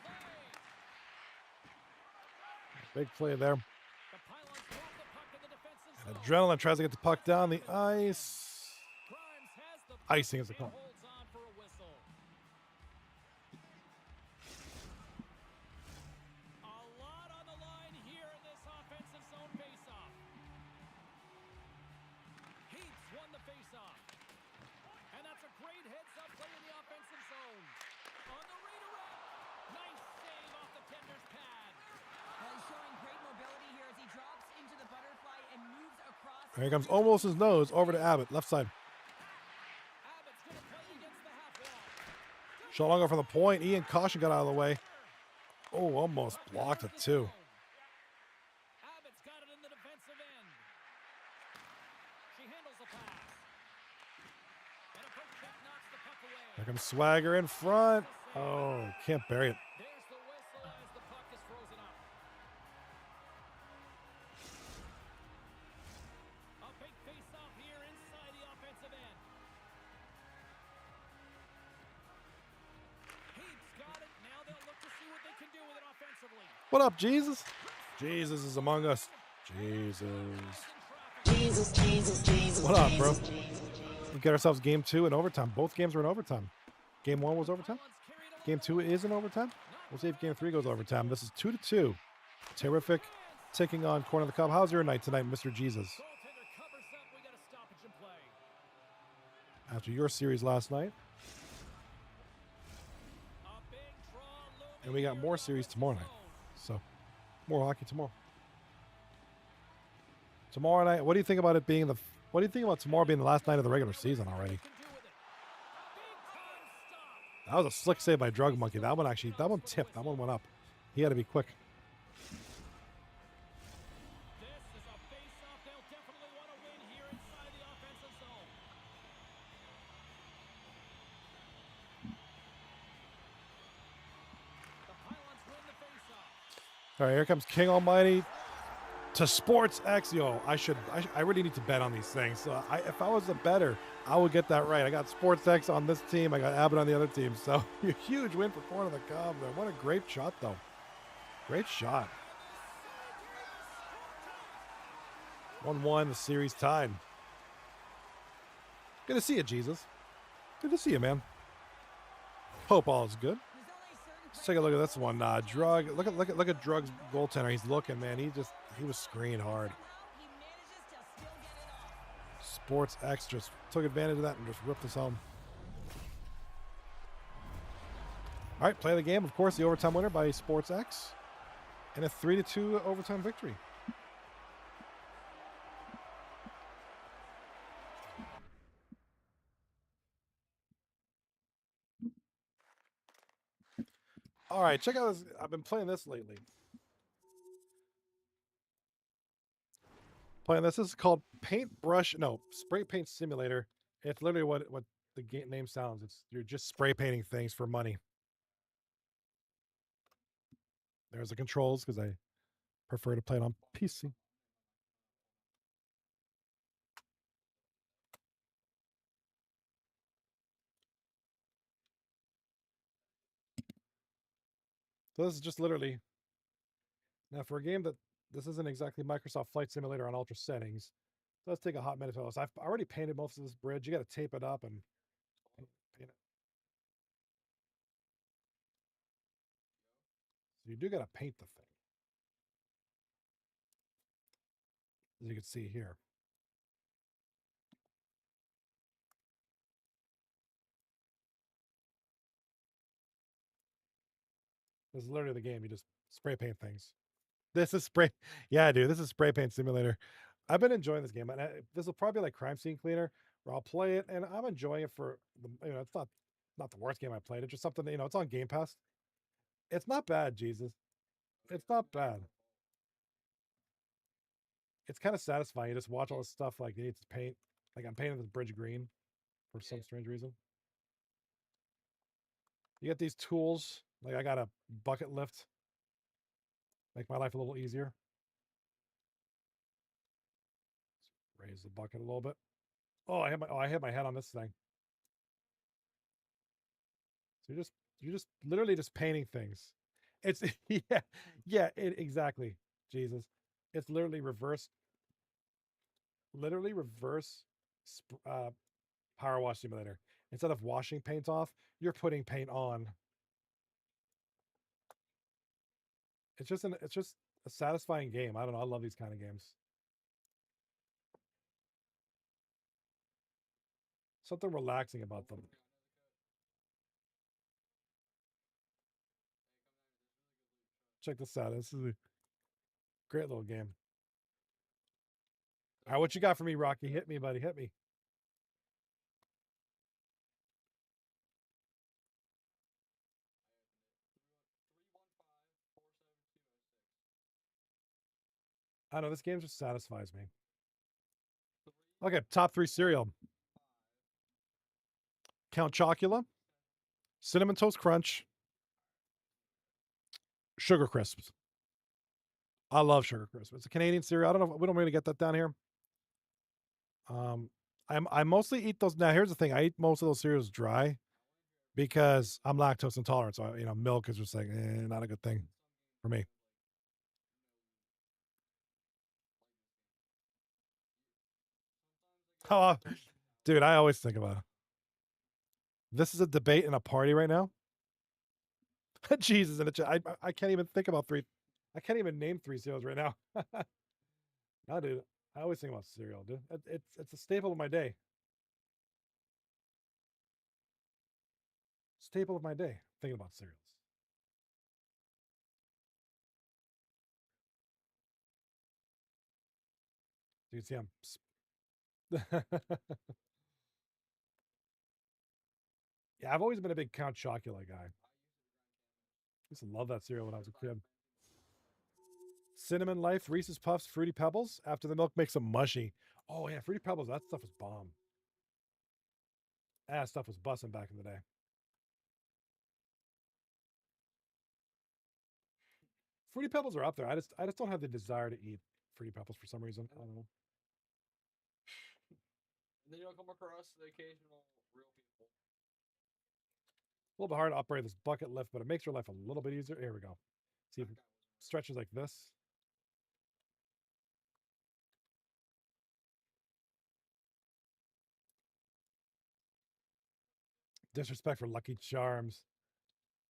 play. Big play there. The pylons move the puck in the defensive zone. Adrenaline tries to get the puck down the ice. Grimes has the puck Icing is the and call. holds on for a whistle. A lot on the line here in this offensive zone face-off. Heaps won the face-off. And that's a great heads-up play in the offensive zone. On the redirect. Nice save off the tender's pad. Well, he's showing great mobility here as he drops into the butterfly and moves across. Here comes almost his nose over to Abbott, left side. Abbott's going to play against the half wall. Shot longer from the point. Ian Caution got out of the way. Oh, almost blocked it too. Abbott's got it in the defensive end. She handles the pass. And a quick check knocks the puck away. Here comes Swagger in front. Oh, can't bury it. There's the whistle as the puck is frozen up. A big face-off here inside the offensive end. Heaps got it. Now they'll look to see what they can do with it offensively. What up, Jesus? Jesus is among us. Jesus. Jesus, Jesus, Jesus. What up, bro? Jesus, Jesus, Jesus. We get ourselves game 2 in overtime. Both games were in overtime. Game 1 was overtime. Game 2 is in overtime. We'll see if game 3 goes overtime. This is 2-2. Terrific. Taking on corner of the Cobb. How's your night tonight, Mr. Jesus? Goaltender covers up. We got a stoppage in play. After your series last night. A big draw looming And we got here more in the series offensive tomorrow night. zone. So, more hockey tomorrow. Tomorrow night, what do you think about it being what do you think about tomorrow being the last night of the regular season already? Can do with it. Big time stop. That was a slick save by Drug Monkey. That one tipped. That one went up. He had to be quick. This is a face-off they'll definitely want to win here inside the offensive zone. All right, here comes King Almighty to Sports X. Yo, I really need to bet on these things. So if I was a better, I would get that right. I got Sports X on this team. I got Abbott on the other team. So huge win for Corner of the Cob there. What a great shot, though. Great shot. 1-1, the series tied. Good to see you, Jesus. Good to see you, man. Hope all is good. Let's take a look at this one. Drug. Look at Drug's goaltender. He's looking, man. He was screened hard. Sports X just took advantage of that and just ripped us home. All right, play of the game. Of course, the overtime winner by Sports X, and a 3-2 overtime victory. All right, check out this. I've been playing this lately. This is called Spray Paint Simulator. It's literally what the game name sounds. You're just spray painting things for money. There's the controls because I prefer to play it on PC. So this is just literally now for a game that this isn't exactly Microsoft Flight Simulator on ultra settings. So let's take a hot minute to us. I've already painted most of this bridge. You got to tape it up and paint it. So you do got to paint the thing, as you can see here. This is literally the game. You just spray paint things. This is spray. Yeah, dude. This is Spray Paint Simulator. I've been enjoying this game, and this will probably be like Crime Scene Cleaner, where I'll play it, and I'm enjoying it for it's not the worst game I played. It's just something that it's on Game Pass. It's not bad, Jesus. It's not bad. It's kind of satisfying. You just watch all this stuff like you need to paint. Like I'm painting this bridge green for some strange reason. You get these tools. Like I got a bucket lift. Make my life a little easier. Raise the bucket a little bit. Oh, I hit my head on this thing. So you're just literally just painting things. It's exactly. Jesus. It's literally reverse power wash simulator. Instead of washing paint off, you're putting paint on. It's just a satisfying game. I don't know. I love these kind of games. Something relaxing about them. Check this out. This is a great little game. All right, what you got for me, Rocky? Hit me, buddy. Hit me. I know this game just satisfies me. Okay, top 3 cereal. Count Chocula, Cinnamon Toast Crunch, Sugar Crisps. I love Sugar Crisps. It's a Canadian cereal. I don't know. We don't really get that down here. I mostly eat those. Now, here's the thing. I eat most of those cereals dry because I'm lactose intolerant. So, milk is just like, not a good thing for me. Oh, dude, I always think about it. This is a debate in a party right now. Jesus, I can't even think about 3. I can't even name 3 cereals right now. No, dude. I always think about cereal, dude. It's a staple of my day. Staple of my day. Thinking about cereals. You can see I'm. Yeah, I've always been a big Count Chocula guy. I used to love that cereal when I was a kid. Cinnamon Life, Reese's Puffs, Fruity Pebbles. After the milk makes them mushy. Oh yeah, Fruity Pebbles. That stuff was bomb. That stuff was busting back in the day. Fruity Pebbles are up there. I just don't have the desire to eat Fruity Pebbles for some reason. I don't know. And then you'll come across the occasional real people. A little bit hard to operate this bucket lift, but it makes your life a little bit easier. Here we go. See if it stretches like this. Disrespect for Lucky Charms.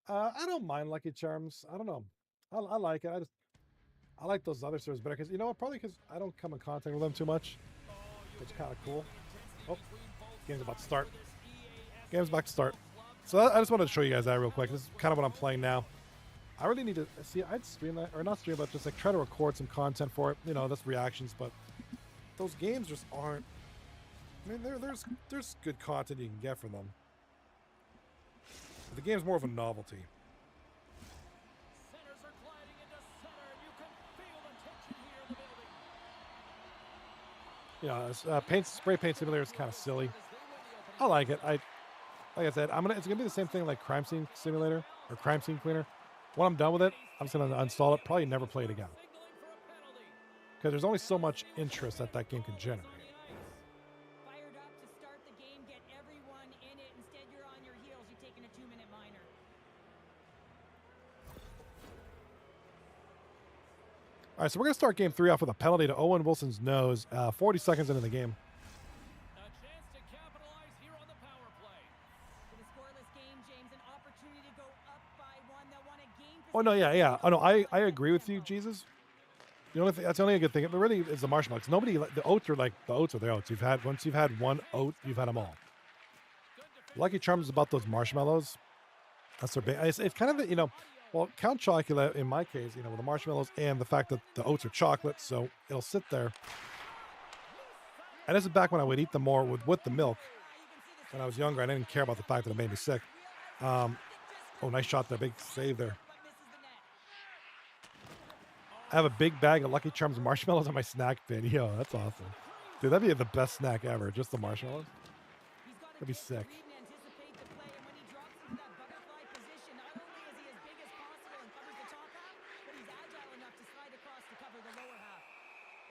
I don't mind Lucky Charms. I don't know. I like it. I like those other servers better because you know what? Probably because I don't come in contact with them too much. It's kind of cool. Oh, game's about to start. Game's about to start. So I just wanted to show you guys that real quick. This is kind of what I'm playing now. I really need to see. I'd stream that, or not stream, but just like try to record some content for it. You know, that's reactions, but those games just aren't. I mean, there's good content you can get from them. The game's more of a novelty. Centers are gliding into center, and you can feel the tension here in the building. Yeah, spray paint simulator is kind of silly. I like it. Like I said, it's gonna be the same thing like Crime Scene Simulator or Crime Scene Cleaner. When I'm done with it, I'm just gonna uninstall it. Probably never play it again because there's only so much interest that game can generate. Fired up to start the game, get everyone in it. Instead, you're on your heels. You're taking a 2-minute minor. All right, so we're gonna start game 3 off with a penalty to Owen Wilson's nose. 40 seconds into the game. A chance to capitalize here on the power play. With a scoreless game, James, an opportunity to go up by one. They'll want to gain Oh no, yeah. Oh no, I agree with you, Jesus. The only thing that's the only good thing. But really, is the marshmallows. Nobody the oats are like the oats are the oats. Once you've had one oat, you've had them all. Lucky Charms is about those marshmallows. That's their big. It's kind of well, Count Chocula in my case, with the marshmallows and the fact that the oats are chocolate, so it'll sit there. And this is back when I would eat them more with the milk. When I was younger, I didn't care about the fact that it made me sick. Oh, nice shot there, big save there. I have a big bag of Lucky Charms marshmallows on my snack bin. Yo, that's awesome. Dude, that'd be the best snack ever. Just the marshmallows. That'd be sick.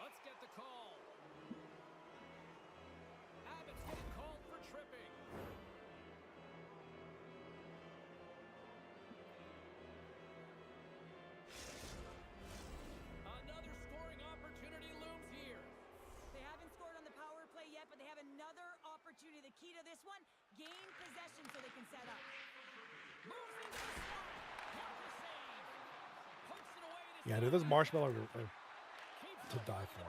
Let's get the call. Abbott's getting called for tripping. Another scoring opportunity looms here. They haven't scored on the power play yet, but they have another opportunity. The key to this one, gain possession so they can set up. Moves into the slot. Parker save. Pokes it away. Yeah, dude, those marshmallows are to die for.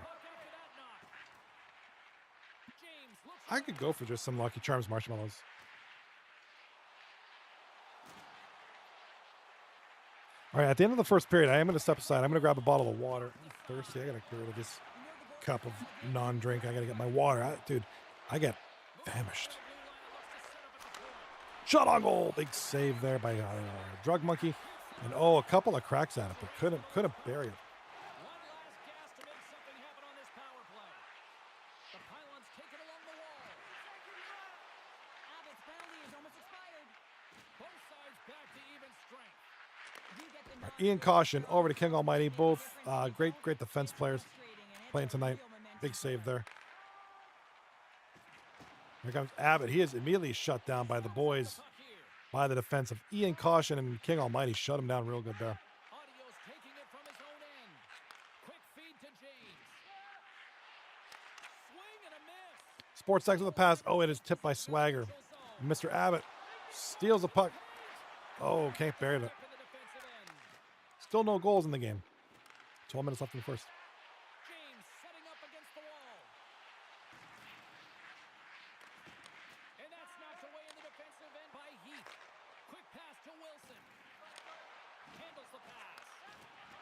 I could go for just some Lucky Charms marshmallows. All right, at the end of the first period, I am going to step aside. I'm going to grab a bottle of water. I'm thirsty. I got to get rid of this cup of non-drink. I got to get my water. Dude, I get famished. Shot on goal. Big save there by Drug Monkey. And a couple of cracks at it, but couldn't bury it. Ian Caution over to King Almighty. Both great defense players playing tonight. Big save there. Here comes Abbott. He is immediately shut down by the boys, by the defense of Ian Caution, and King Almighty shut him down real good there. Sports X with a pass. Oh, it is tipped by Swagger. Mr. Abbott steals the puck. Oh, can't bury it. Still no goals in the game. 12 minutes left in the first. James setting up against the wall. And that's knocked away in the defensive end by Heath. Quick pass to Wilson. Handles the pass.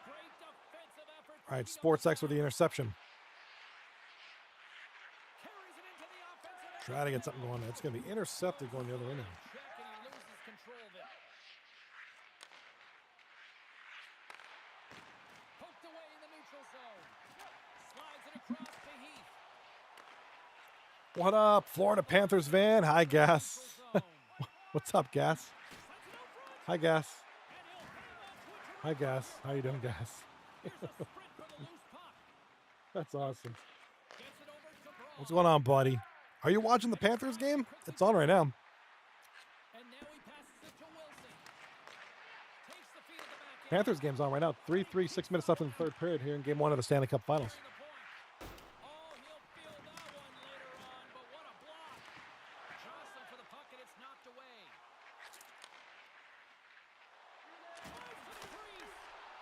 Great defensive effort. All right, Sports X with the interception. Carries it into the offensive end. Try to get something going. It's going to be intercepted going the other inning. Check and he loses control of it. Poked away in the neutral zone. Slides it across to Heath. What up, Florida Panthers van? Hi, Gas. What's up, Gas? Hi, Gas. Hi, Gas. How you doing, Gas? Here's a sprint for the loose puck. That's awesome. Gets it over to Braun. What's going on, buddy? Are you watching the Panthers game? It's on right now. And now he passes it to Wilson. Takes the feed at the back end. Panthers game's on right now. 3-3, 6 minutes left in the third period here in Game 1 of the Stanley Cup Finals. The point. Oh, he'll feel that one later on, but what a block. Jostling for the puck, and it's knocked away. Drives to the crease.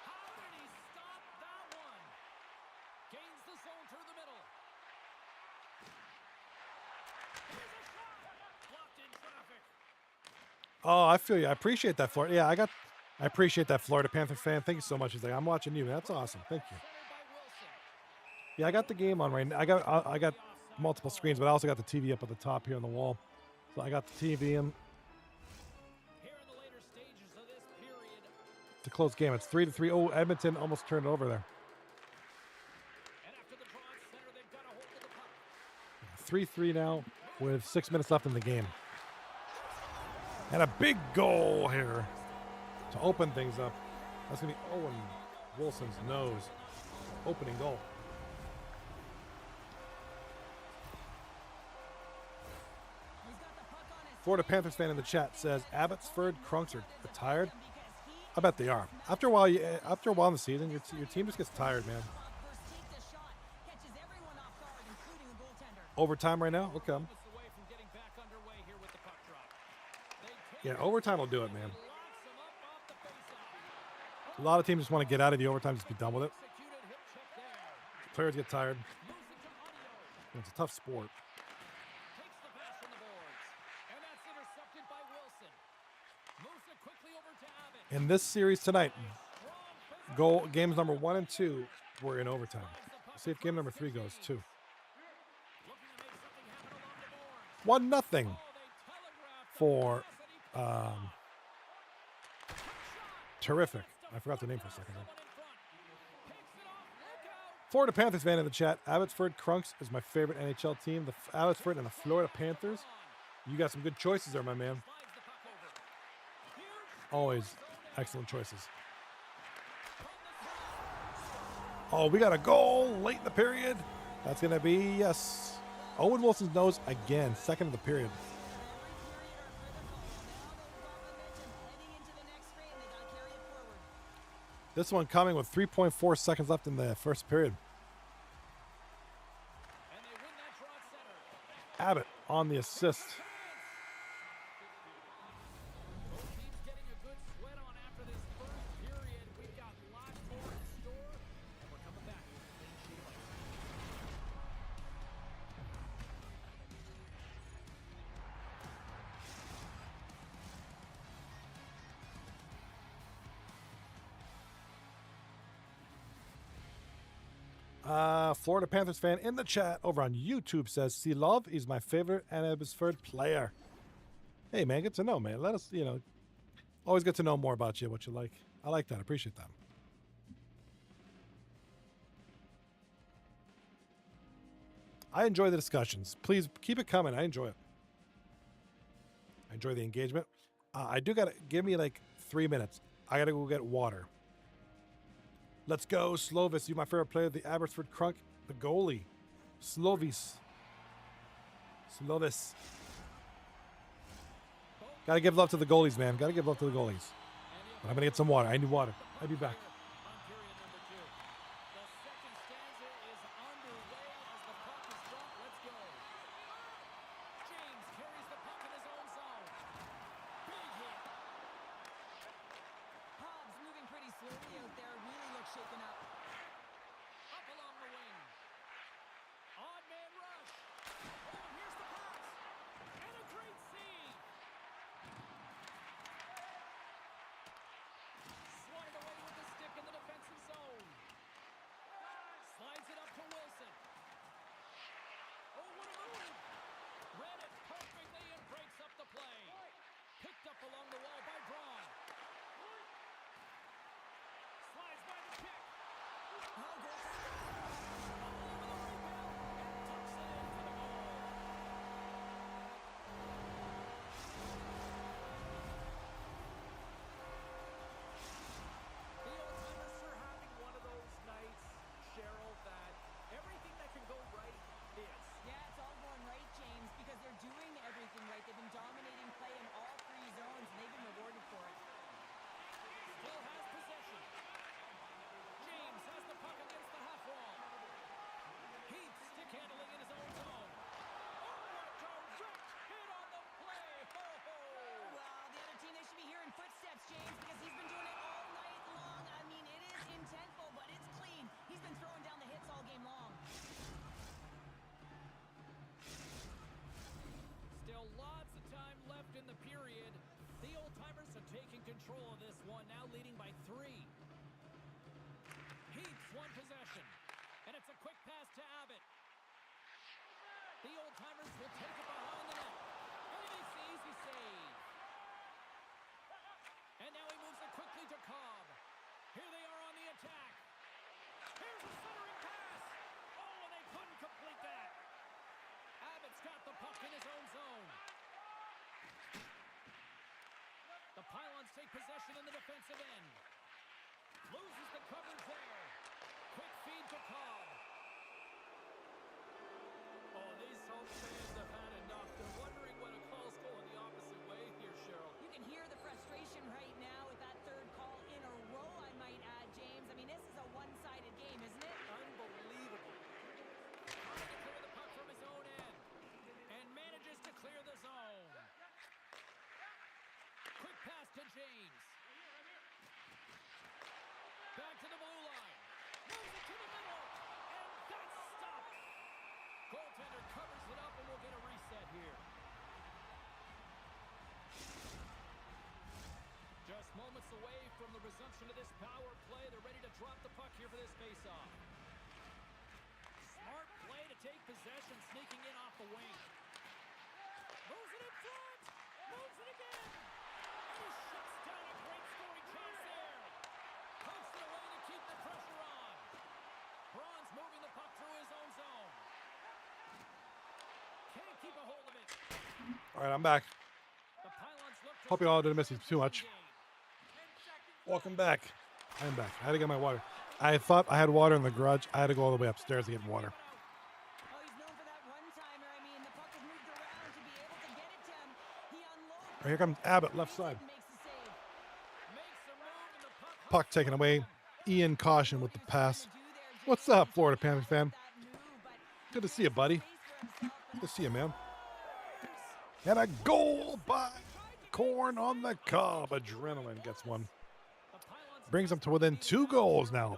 How did he stop that one? Gains the zone through the middle. Here's a shot. Blocked in traffic. Oh, I feel you. I appreciate that, Florida. Yeah, I appreciate that, Florida Panther fan. Thank you so much. He's like, I'm watching you. That's awesome. Thank you. Centered by Wilson. Yeah, I got the game on right now. I got multiple screens, but I also got the TV up at the top here on the wall. So I got the TV in. Here in the later stages of this period, It's a close game. It's 3-3. Oh, Edmonton almost turned it over there. and after the draw at center, they've got a hold of the puck. 3-3 now with 6 minutes left in the game. And a big goal here to open things up. That's going to be Owen Wilson's nose. Opening goal. He's got the puck on his Florida Panthers fan in the chat says Abbotsford Crunks are tired. I bet they are. After a while in the season, your team just gets tired, man. takes a shot, catches everyone off guard, including the goaltender. Overtime right now? Okay. Moments away from getting back underway here with the puck drop. They take Yeah, overtime will do it, man. locks him up off the faceoff. A lot of teams just want to get out of the overtime, just be done with it. Executed hip check there. Players get tired. Moves it to Audio. It's a tough sport. Takes the pass from the boards. And that's intercepted by Wilson. Moves it quickly over to Abbott. In this series tonight, Strong first games number 1 and 2 were in overtime. See if game number 3 goes too. looking to make something happen along the 1-0 boards. Oh, they telegraphed for the pass, and he Tarrific. I forgot the name for a second. one in front. Picks it off. Look out. Florida Panthers fan in the chat. Abbotsford Crunks is my favorite NHL team. The Abbotsford and the Florida Panthers. You got some good choices there, my man. Slides the puck over. Huge Always excellent choices. Oh, we got a goal late in the period. That's going to be, yes, Owen Wilson's nose again, second of the period. This one coming with 3.4 seconds left in the first period. and they win that draw at center. Abbott on the assist. Both teams getting a good sweat on after this first period. We've got lots more in store, and we're coming back with a clean sheet of ice. Florida Panthers fan in the chat over on YouTube says, Love is my favorite Abbotsford player. Hey, man, good to know, man. Let us, always good to know more about you, what you like. I like that. I appreciate that. I enjoy the discussions. Please keep it coming. I enjoy it. I enjoy the engagement. I do got to give me like 3 minutes. I got to go get water. Let's go, Slovis. You my favorite player, the Abbotsford Crunk, the goalie. Slovis. Gotta give love to the goalies, man. Gotta give love to the goalies. But I'm gonna get some water. I need water. I'll be back. On period number 2. The second stanza is underway as the puck is dropped. Let's go. James carries the puck in his own zone. Big hit. Hobbs moving pretty slowly out there, really looks shaken up. Up along the wing. Odd man rush. Oh, and here's the pass. And a great save. Swatted away with the stick taking control of this one, now leading by 3. Heaps one possession. And it's a quick pass to Abbott. The old-timers will take it behind the net. And it's an easy save. And now he moves it quickly to Cobb. Here they are on the attack. Here's a centering pass. Oh, and they couldn't complete that. Abbott's got the puck in his own zone. The Pylons take possession in the defensive end. Loses the coverage there. Quick feed to Cobb. Oh, these home fans have had enough. They're wondering when a call's going the opposite way here, Cheryl. You can hear the frustration right now with that third call in a row, I might add, James. I mean, this is a one-sided game, isn't it? Unbelievable. Trying to clear the puck from his own end. And manages to clear the zone. Quick pass to James. Back to the blue line. Moves it to the middle. And that's stopped. Goaltender covers it up and we'll get a reset here. Just moments away from the resumption of this power play. They're ready to drop the puck here for this faceoff. Smart play to take possession, sneaking in off the wing. Moves it in front. Moves it again. And he shuts down a great scoring chance there. Pokes it away to keep the pressure on. Braun's moving the puck through his own zone. Can't keep a hold of it. All right, I'm back. The Pylons look to Hope you all didn't miss me start too the much. game. Welcome back. I'm back. I had to get my water. I thought I had water in the garage. I had to go all the way upstairs to get water. Oh, he's known for that one-timer. I mean, the puck is moved around to be able to get it to him. He unloads. Here comes Abbott, left side. Makes the save. Makes a move and the puck Puck taken away. Ian Caution with the pass. What's up, Florida Panthers fan? Good to see you, buddy. Good to see you, man. And a goal by Corn on the Cob. Adrenaline gets one. Brings them to within 2 goals now.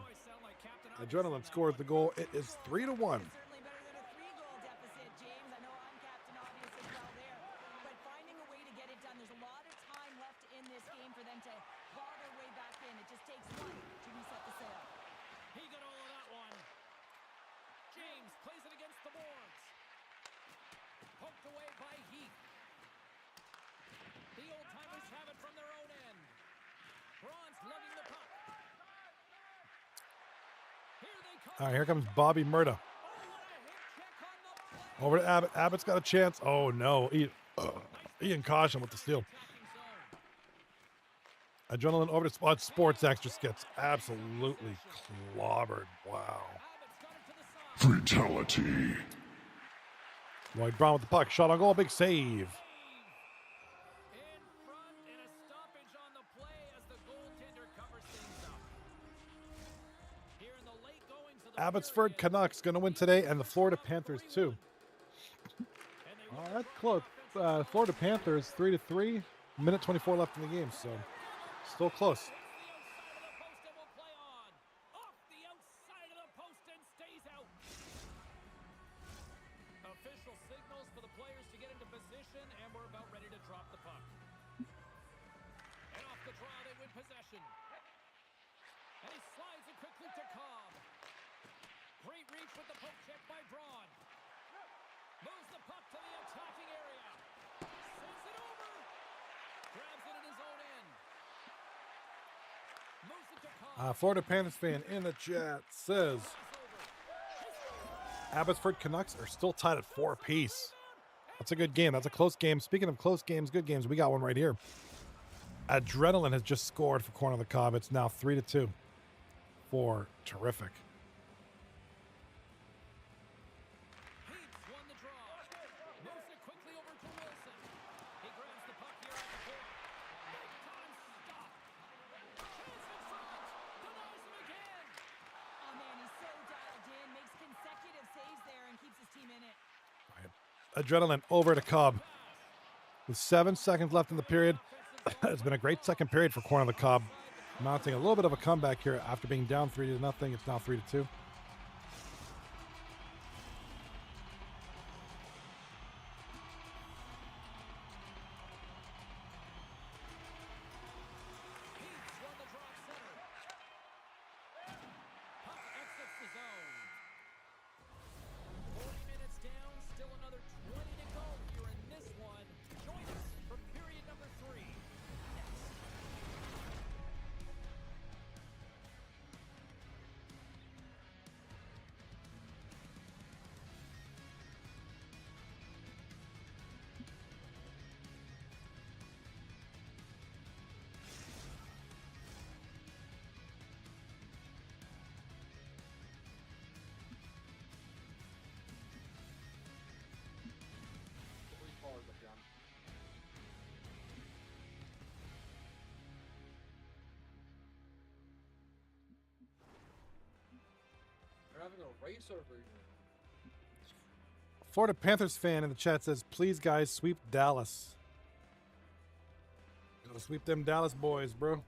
Adrenaline scores the goal. It is 3-1. Certainly better than a 3-goal deficit, James. I know I'm captain obvious as well there. But finding a way to get it done, there's a lot of time left in this game for them to claw their way back in. It just takes one to reset the sail. He got all of that one. James plays it against the boards. Poked away by Heath. The old-timers have it from their own end. Braun's lugging the puck. Here they come. All right, here comes Bobby Murda. Oh, what a hit check on the play. Over to Abbott. Abbott's got a chance. Oh, no. Ian Caution with the steal. Attacking zone. Adrenaline over to Spot. Sports X just gets absolutely clobbered. Wow. Abbott's got it to the side. Fatality. Lloyd Brown with the puck. Shot on goal. Big save. In front and a stoppage on the play as the goaltender covers things up. Here in the late goings of the Abbotsford period, Canucks going to win today, and the Florida Panthers too. and they All right, close. Florida Panthers 3-3. Minute 24 left in the game, so still close. Off the outside of the post and stays out. Official signals for the players to get into position, and we're about ready to drop the puck. And off the draw, they win possession. And he slides it quickly to Cobb. Great reach with the poke check by Braun. Moves the puck to the attacking area. Sends it over. Grabs it in his own end. Moves it to Cobb. Florida Panthers fan in the chat says Abbotsford Canucks are still tied at 4 apiece. That's a good game. That's a close game. Speaking of close games, good games, we got one right here. Adrenaline has just scored for Corn on the Cob. It's now 3-2 for Tarrific. Heaps won the draw. Moves it quickly over to Wilson. He grabs the puck here at the point. Big time stop. Chance in front. Denies him again. Oh, man, he's so dialed in. Makes consecutive saves there and keeps his team in it. Adrenaline over to Cobb. With 7 seconds left in the period. It's been a great second period for Corn on the Cob. Mounting a little bit of a comeback here after being down 3-0. It's now 3-2. having a race over here. Florida Panthers fan in the chat says, please, guys, sweep Dallas. Gotta sweep them Dallas boys, bro.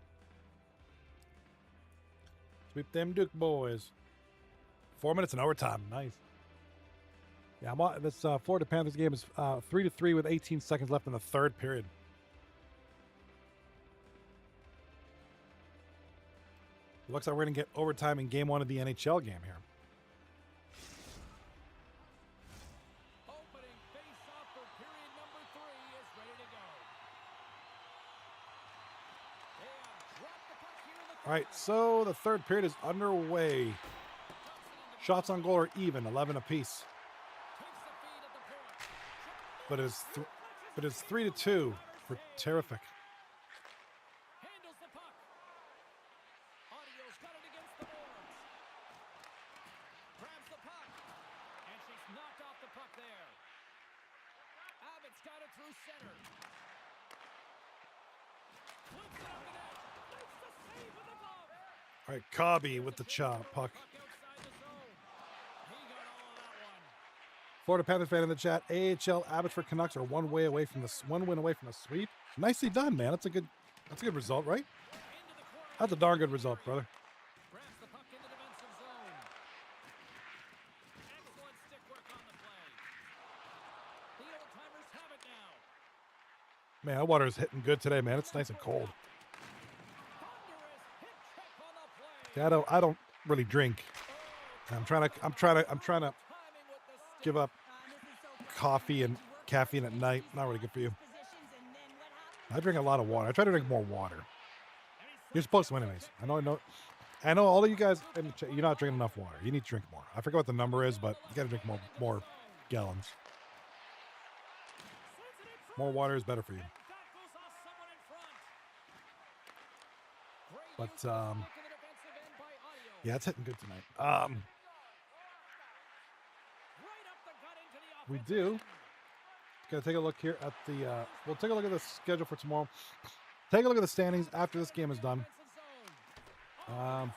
Sweep them Duke boys. 4 minutes in overtime. Nice. Yeah, this Florida Panthers game is 3-3 with 18 seconds left in the third period. Looks like we're going to get overtime in game one of the NHL game here. Opening face-off for period number 3 is ready to go. They have dropped the puck here in the All right, so the third period is underway. Shots on goal are even, 11 apiece. But it's 3-2 for Tarrific. Handles the puck. Audio's got it against the boards. Grabs the puck. And she's knocked off the puck there. Abbott's got it through center. Flips it up the net. Makes the save with the glove. All right, Cobby with the puck. Puck outside the zone. He got all of that one. Florida Panther fan in the chat. AHL Abbotsford Canucks are one win away from a sweep. Nicely done, man. That's a good result, right? Into the corner. That's a darn good result, brother. Grabs the puck in the defensive zone. Excellent stick work on the play. The old-timers have it now. Man, that water is hitting good today, man. It's nice and cold. Thunderous hit check on the play. Yeah, I don't really drink. I'm trying to Timing with the stick. give up coffee and caffeine at night. Not really good for you. I drink a lot of water. I try to drink more water. You're supposed to anyways. I know all of you guys, you're not drinking enough water. You need to drink more. I forget what the number is, but you got to drink more gallons. More water is better for you. But yeah, it's hitting good tonight. We do. Gotta take a look here at the. We'll take a look at the schedule for tomorrow. Take a look at the standings after this game is done. That's a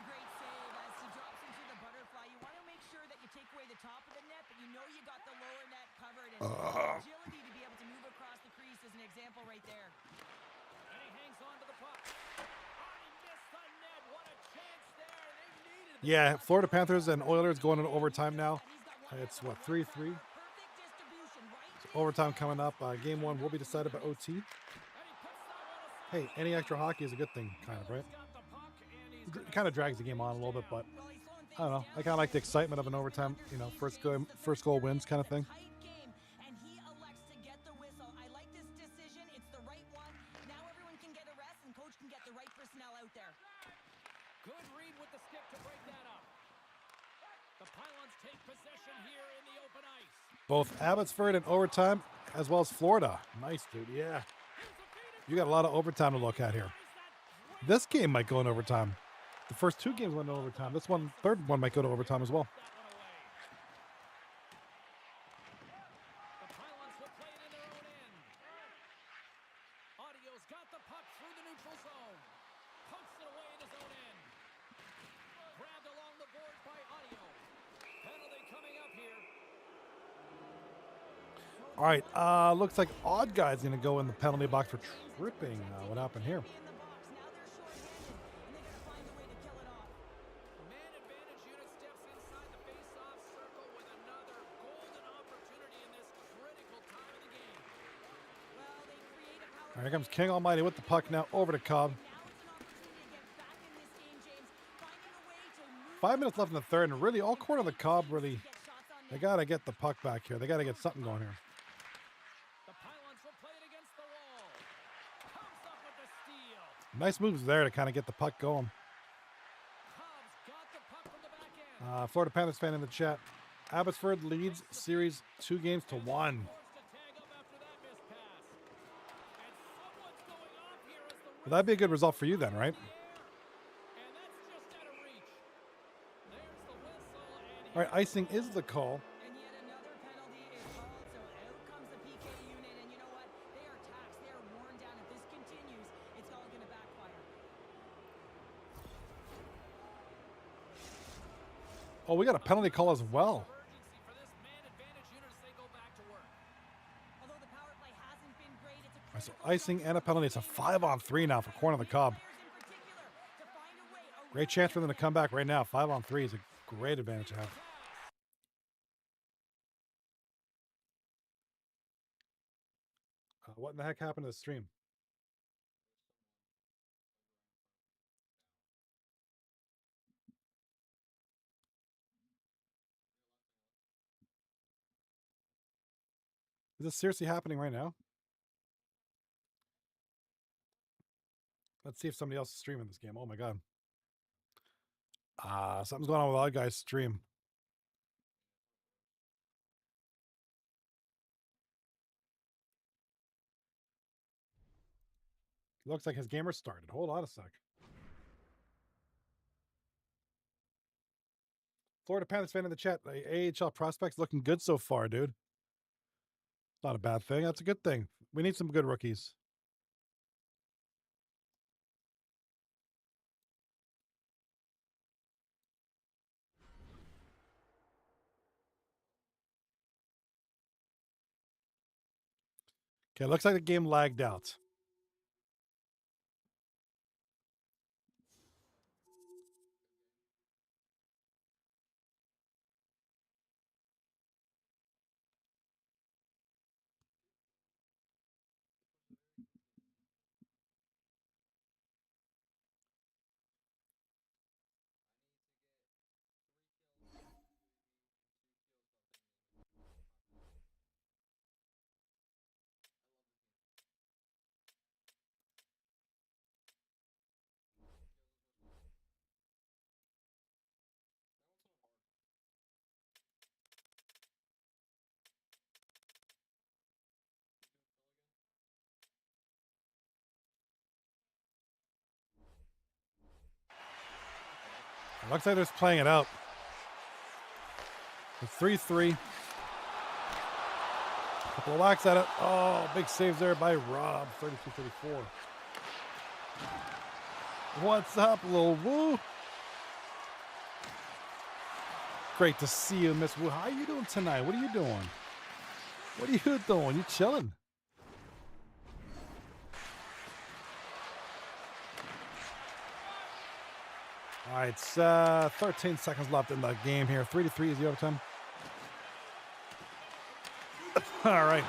great save as he drops into the butterfly. You want to make sure that you take away the top of the net, but you know you got the lower net covered. And agility to be able to move across the crease is an example right there. And he hangs on to the puck. Oh, he missed the net. What a chance there. They needed Yeah, Florida Panthers and Oilers going into overtime now. It's what, 3-3. Perfect distribution, right? Overtime coming up. Game one will be decided by OT. Hey, any extra hockey is a good thing, kind of, right? It kind of drags the game on a little bit, but I don't know. I kind of like the excitement of an overtime, first goal wins kind of thing. Tight game, and he elects to get the whistle. I like this decision. It's the right one. Now everyone can get a rest, and coach can get the right personnel out there. Good read with the stick to break that up. The Pylons take possession here in the open ice. Both Abbotsford and overtime, as well as Florida. Nice, dude. Yeah. You got a lot of overtime to look at here. This game might go in overtime. The first two games went in overtime. This one, third one might go to overtime as well. The Pylons will play it in their own end. Audio's got the puck through the neutral zone. Pokes it away in his own end. Grabbed along the board by Audio. Penalty coming up here. All right. Looks like Odd Guy's going to go in the penalty box for tripping. What happened here? In the box, now they're short-handed, and they got to find a way to kill it off. Man advantage unit steps inside the face-off circle with another golden opportunity in this critical time of the game. Well, they create a power. All right, here comes King Almighty with the puck now over to Cobb. Now it's an opportunity to get back in this game, James. Finding a way to move 5 minutes left in the third, and really all quarter of the Cobb really, get shots on they net. got to get the puck back here. They got to get something going here. The Pylons will play it against the wall. Comes up with the steal. Nice moves there to kind of get the puck going. Cobb's got the puck from the back end. Florida Panthers fan in the chat. Abbotsford leads series 2-1. Forced to tag up after that missed pass. And someone's going off here as the Well, that'd be a good result for you then, right? and that's just out of reach. There's the whistle, and All right, icing is the call. And yet another penalty is called, so out comes the PK unit, and you know what? They are taxed, they are worn down. If this continues, it's all going to backfire. Oh, we got a penalty call as well. Urgency for this man advantage unit as they go back to work. Although the power play hasn't been great, it's a Right, so critical icing and a penalty. It's a 5-on-3 now for Corn on the Cob. players in particular to find a way Great chance for them to come back right now. 5-on-3 is a great advantage to have. What in the heck happened to the stream? Is this seriously happening right now? Let's see if somebody else is streaming this game. Oh my god. Something's going on with our guys' stream. Looks like his gamer started. Hold on a sec. Florida Panthers fan in the chat. AHL prospects looking good so far, dude. Not a bad thing. That's a good thing. We need some good rookies. Okay, looks like the game lagged out. It looks like they're just playing it out. It's 3-3. Couple of whacks at it. Oh, big saves there by Rob. 32-34. What's up, Lil Woo? Great to see you, Miss Woo. How are you doing tonight? What are you doing? What are you doing? You chilling? All right, it's 13 seconds left in the game here. 3-3 is the overtime. All right.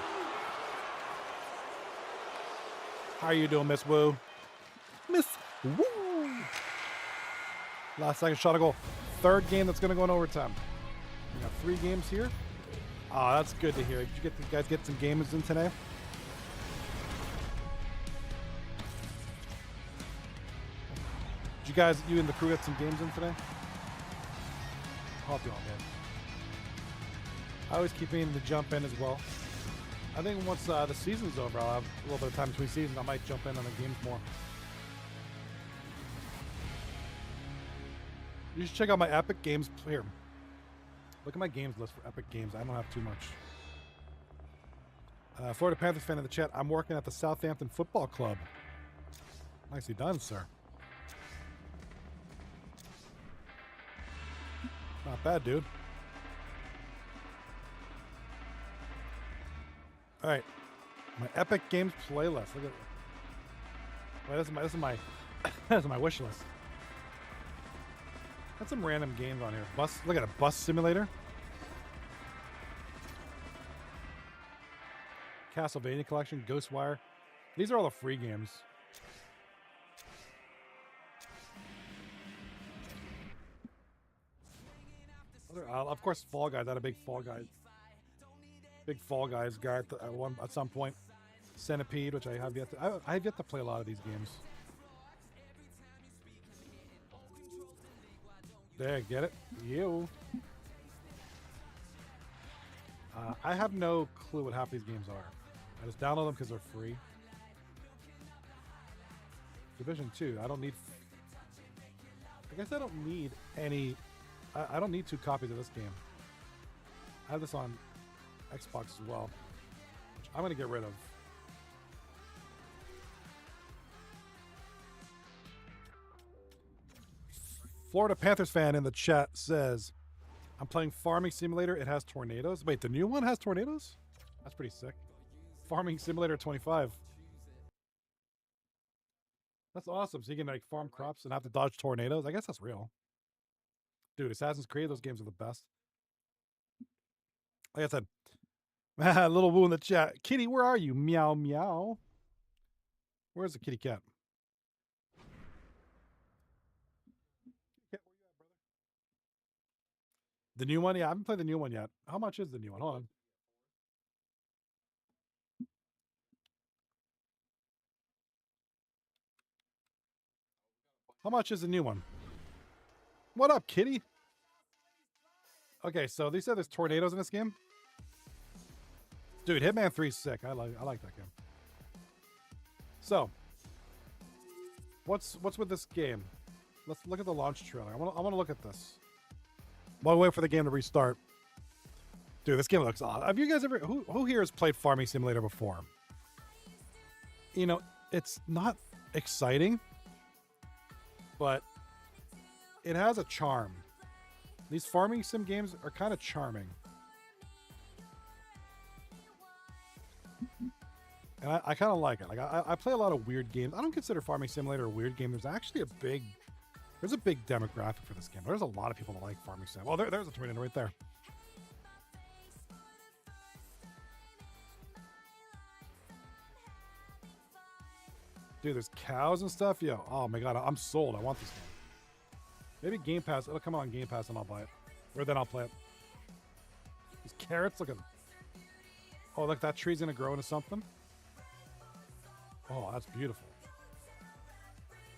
How are you doing, Miss Woo? Miss Woo. Last second shot of goal. Third game that's going to go in overtime. We got 3 games here. Oh, that's good to hear. Did you guys get some games in today? Did you and the crew get some games in today? Hope you all did. I always keep meaning to jump in as well. I think once the season's over, I'll have a little bit of time between seasons. I might jump in on the games more. You should check out my Epic Games. Here, look at my games list for Epic Games. I don't have too much. Florida Panthers fan in the chat. I'm working at the Southampton Football Club. Nicely done, sir. Not bad, dude. All right, my Epic Games playlist. Look at. Wait, this is my this is my wish list. Got some random games on here. Look at a bus simulator. Castlevania Collection, Ghostwire. These are all the free games. Of course, Fall Guys. I had a big Fall Guys guy at some point. Centipede, which I have yet to play a lot of these games. There, get it? You. I have no clue what half these games are. I just download them because they're free. Division 2. I don't need. I guess I don't need any. I don't need 2 copies of this game. I have this on Xbox as well, which I'm going to get rid of. Florida Panthers fan in the chat says, I'm playing Farming Simulator. It has tornadoes. Wait, the new one has tornadoes? That's pretty sick. Farming Simulator 25. That's awesome. So you can like farm crops and have to dodge tornadoes. I guess that's real. Dude, Assassin's Creed, those games are the best. Like I said, a little woo in the chat. Kitty, where are you? Meow, meow. Where's the kitty cat? The new one? Yeah, I haven't played the new one yet. How much is the new one? Hold on. How much is the new one? What up, kitty? Okay, so they said there's tornadoes in this game. Dude, Hitman 3 is sick. I like that game. So, what's with this game? Let's look at the launch trailer. I want to look at this. While we wait for the game to restart. Dude, this game looks awesome. Have you guys ever who here has played Farming Simulator before? You know, it's not exciting, but it has a charm. These farming sim games are kind of charming. And I kind of like it. Like I play a lot of weird games. I don't consider Farming Simulator a weird game. There's actually there's a big demographic for this game. There's a lot of people that like Farming Sim. Well, there's a tornado right there. Dude, there's cows and stuff. Yo, oh my god, I'm sold. I want this game. Maybe Game Pass. It'll come out on Game Pass and I'll buy it. Or then I'll play it. These carrots, look at them. Oh, look, that tree's gonna grow into something. Oh, that's beautiful.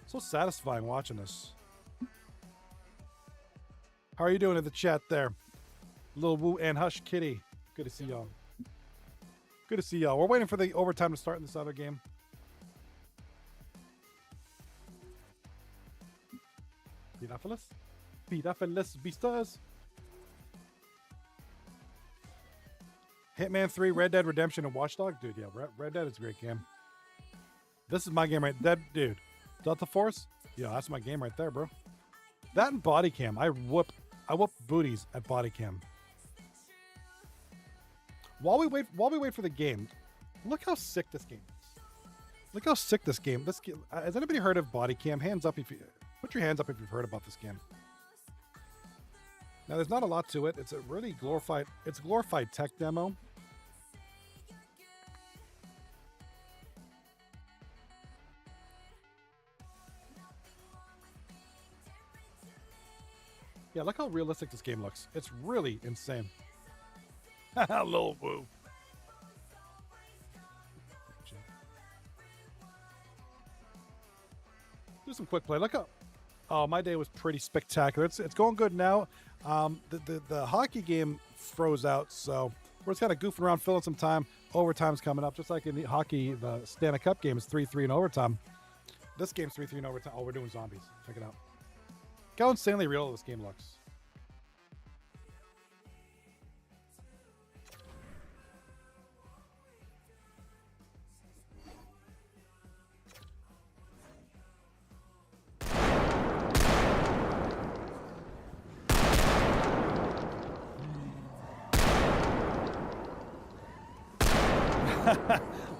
So satisfying watching this. How are you doing in the chat there? Lil Woo and Hush Kitty. Good to see y'all. Good to see y'all. We're waiting for the overtime to start in this other game. Pirafelis? Pirafelis Beastas? Hitman 3, Red Dead Redemption, and Watchdog? Dude, yeah, Red Dead is a great game. This is my game right there. Dude, Delta Force? Yeah, that's my game right there, bro. That and Body Cam. I whoop booties at Body Cam. While we wait for the game, look how sick this game is. Look how sick this game. Has anybody heard of Body Cam? Hands up if you put your hands up if you've heard about this game. Now there's not a lot to it. It's a really glorified tech demo. Yeah, look how realistic this game looks. It's really insane. Lil Woo. Do some quick play. Look how. Oh, my day was pretty spectacular. It's going good now. The hockey game froze out, so we're just kind of goofing around, filling some time. Overtime's coming up, just like in the hockey. The Stanley Cup game is 3-3 in overtime. This game's 3-3 in overtime. Oh, we're doing zombies. Check it out. Look how insanely real this game looks.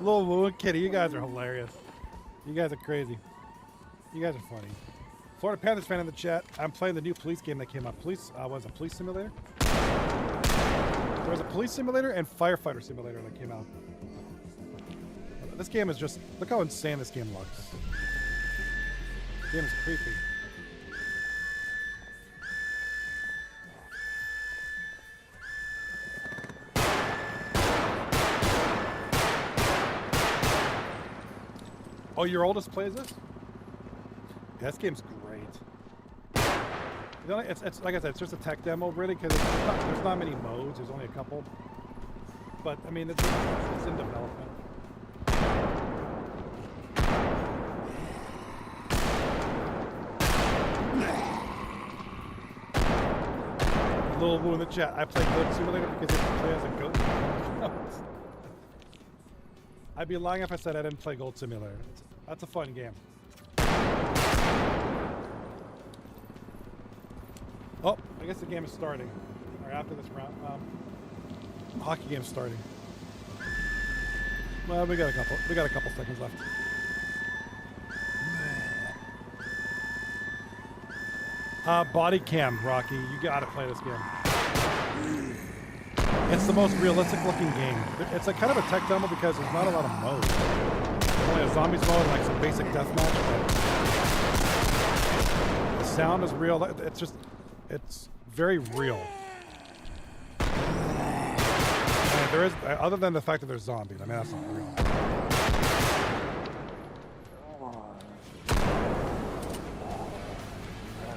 Lil Woo and Kitty, you guys are hilarious. You guys are crazy. You guys are funny. Florida Panthers fan in the chat. I'm playing the new police game that came out. Police simulator? There was a police simulator and firefighter simulator that came out. This game is just, look how insane this game looks. This game is creepy. Oh, your oldest plays this? Yeah, this game's great. You know, it's like I said, it's just a tech demo, really, because there's not many modes. There's only a couple. But I mean, it's in development. Lil Woo in the chat. I play Goat Simulator because it plays as a goat. I'd be lying if I said I didn't play Goat Simulator. That's a fun game. Oh, I guess the game is starting. after this round, hockey game's starting. Well, we got a couple seconds left. Body cam, Rocky. You gotta play this game. It's the most realistic looking game. It's like kind of a tech demo because there's not a lot of modes. There's only a zombies mode and like some basic deathmatch. The sound is real. It's very real. And there is, other than the fact that there's zombies. I mean, that's not real.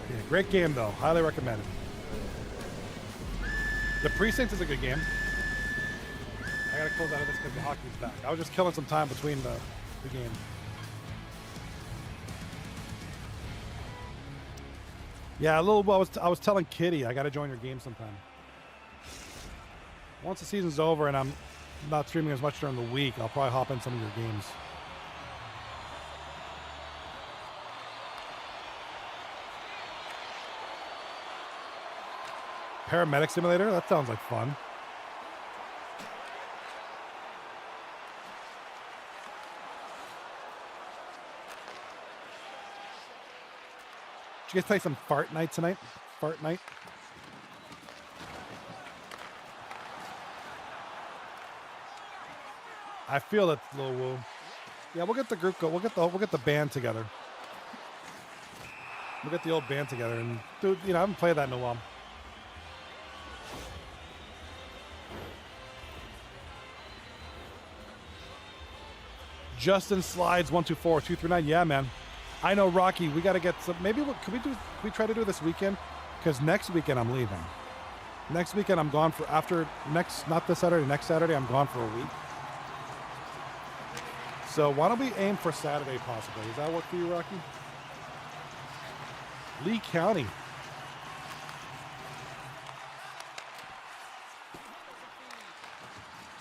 Yeah, great game though. Highly recommended. The Precinct is a good game. I gotta close out of this because the hockey's back. I was just killing some time between the game. Yeah, I was telling Kitty I gotta join your game sometime. Once the season's over and I'm not streaming as much during the week, I'll probably hop in some of your games. Paramedic Simulator? That sounds like fun. Did you guys play some Fart Night tonight? Fart Night? I feel it's a little woo. Yeah, we'll get the group go. We'll get the band together. We'll get the old band together and dude, I haven't played that in a while. Justin Slides 124-239. Yeah, man. I know, Rocky. We got to get some. Maybe can we try to do this weekend? Because next weekend I'm leaving. Next weekend I'm gone for not this Saturday. Next Saturday I'm gone for a week. So why don't we aim for Saturday possibly? Does that work for you, Rocky? Lee County.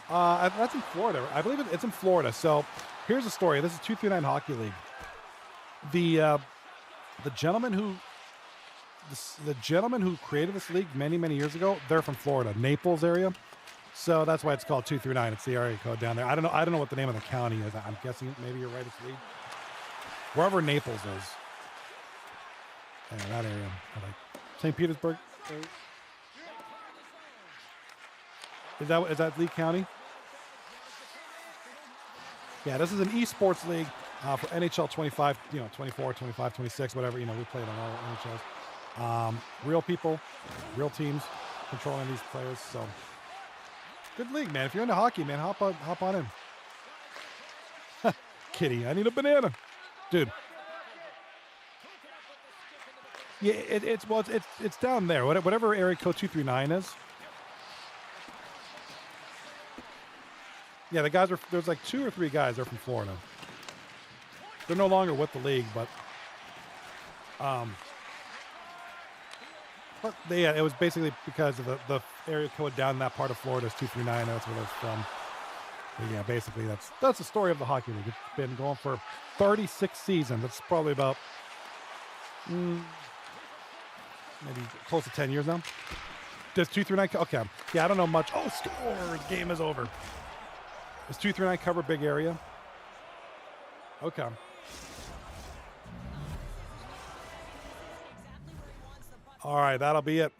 That's in Florida. I believe it's in Florida. So here's the story. This is 239 Hockey League. The gentleman who created this league many years ago, they're from Florida, Naples area. So that's why it's called 239. It's the area code down there. I don't know what the name of the county is. I'm guessing maybe you're right, it's Lee. Wherever Naples is. Yeah, that area. Like St. Petersburg. Is that Lee County? Yeah, this is an esports league for NHL 25, 24, 25, 26, whatever. We play it on all NHLs. Real people, real teams controlling these players. So good league, man. If you're into hockey, man, hop on in. Kitty, I need a banana, dude. Yeah, it's down there. Whatever area code 239 is. Yeah, the guys there's like 2 or 3 guys. They're from Florida. They're no longer with the league, but it was basically because of the area code down in that part of Florida is 239. That's where they're from. But yeah, basically that's the story of the hockey league. It's been going for 36 seasons. It's probably about maybe close to 10 years now. Does 239? Okay, yeah, I don't know much. Oh, scores! Game is over. Does 239 cover big area? Okay. All right, that'll be it.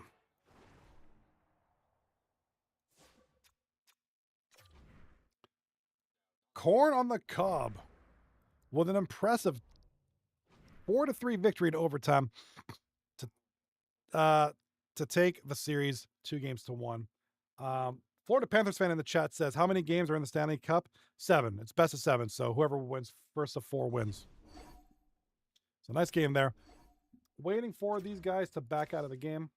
Corn on the cob with an impressive 4-3 victory in overtime to take the series 2-1. Florida Panthers fan in the chat says, how many games are in the Stanley Cup? 7. It's best of 7. So whoever wins first of 4 wins. So nice game there. Waiting for these guys to back out of the game.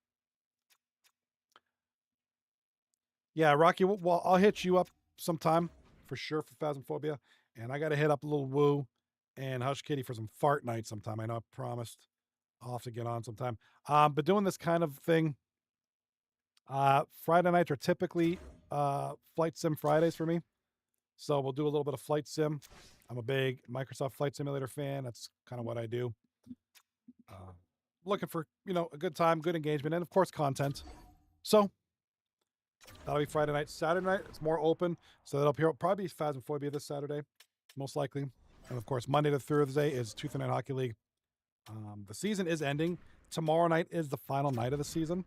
Yeah, Rocky, well, I'll hit you up sometime for sure for Phasmophobia. And I got to hit up a little Woo and Hush Kitty for some Fart Night sometime. I know I promised. I'll have to get on sometime. But doing this kind of thing, Friday nights are typically Flight Sim Fridays for me. So we'll do a little bit of Flight Sim. I'm a big Microsoft Flight Simulator fan. That's kind of what I do. Looking for, a good time, good engagement, and of course content. So That'll be Friday night. Saturday night, it's more open. So that'll probably be Phasmophobia this Saturday, most likely. And of course, Monday to Thursday is Tuesday Night Hockey League. The season is ending. Tomorrow night is the final night of the season.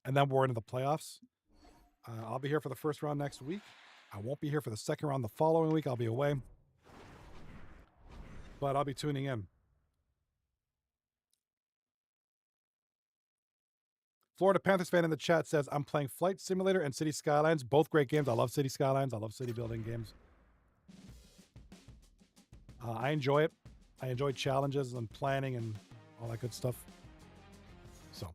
And then we're into the playoffs. I'll be here for the first round next week. I won't be here for the second round the following week. I'll be away. But I'll be tuning in. Florida Panthers fan in the chat says, I'm playing Flight Simulator and City Skylines. Both great games. I love City Skylines. I love city building games. I enjoy it. I enjoy challenges and planning and all that good stuff. So,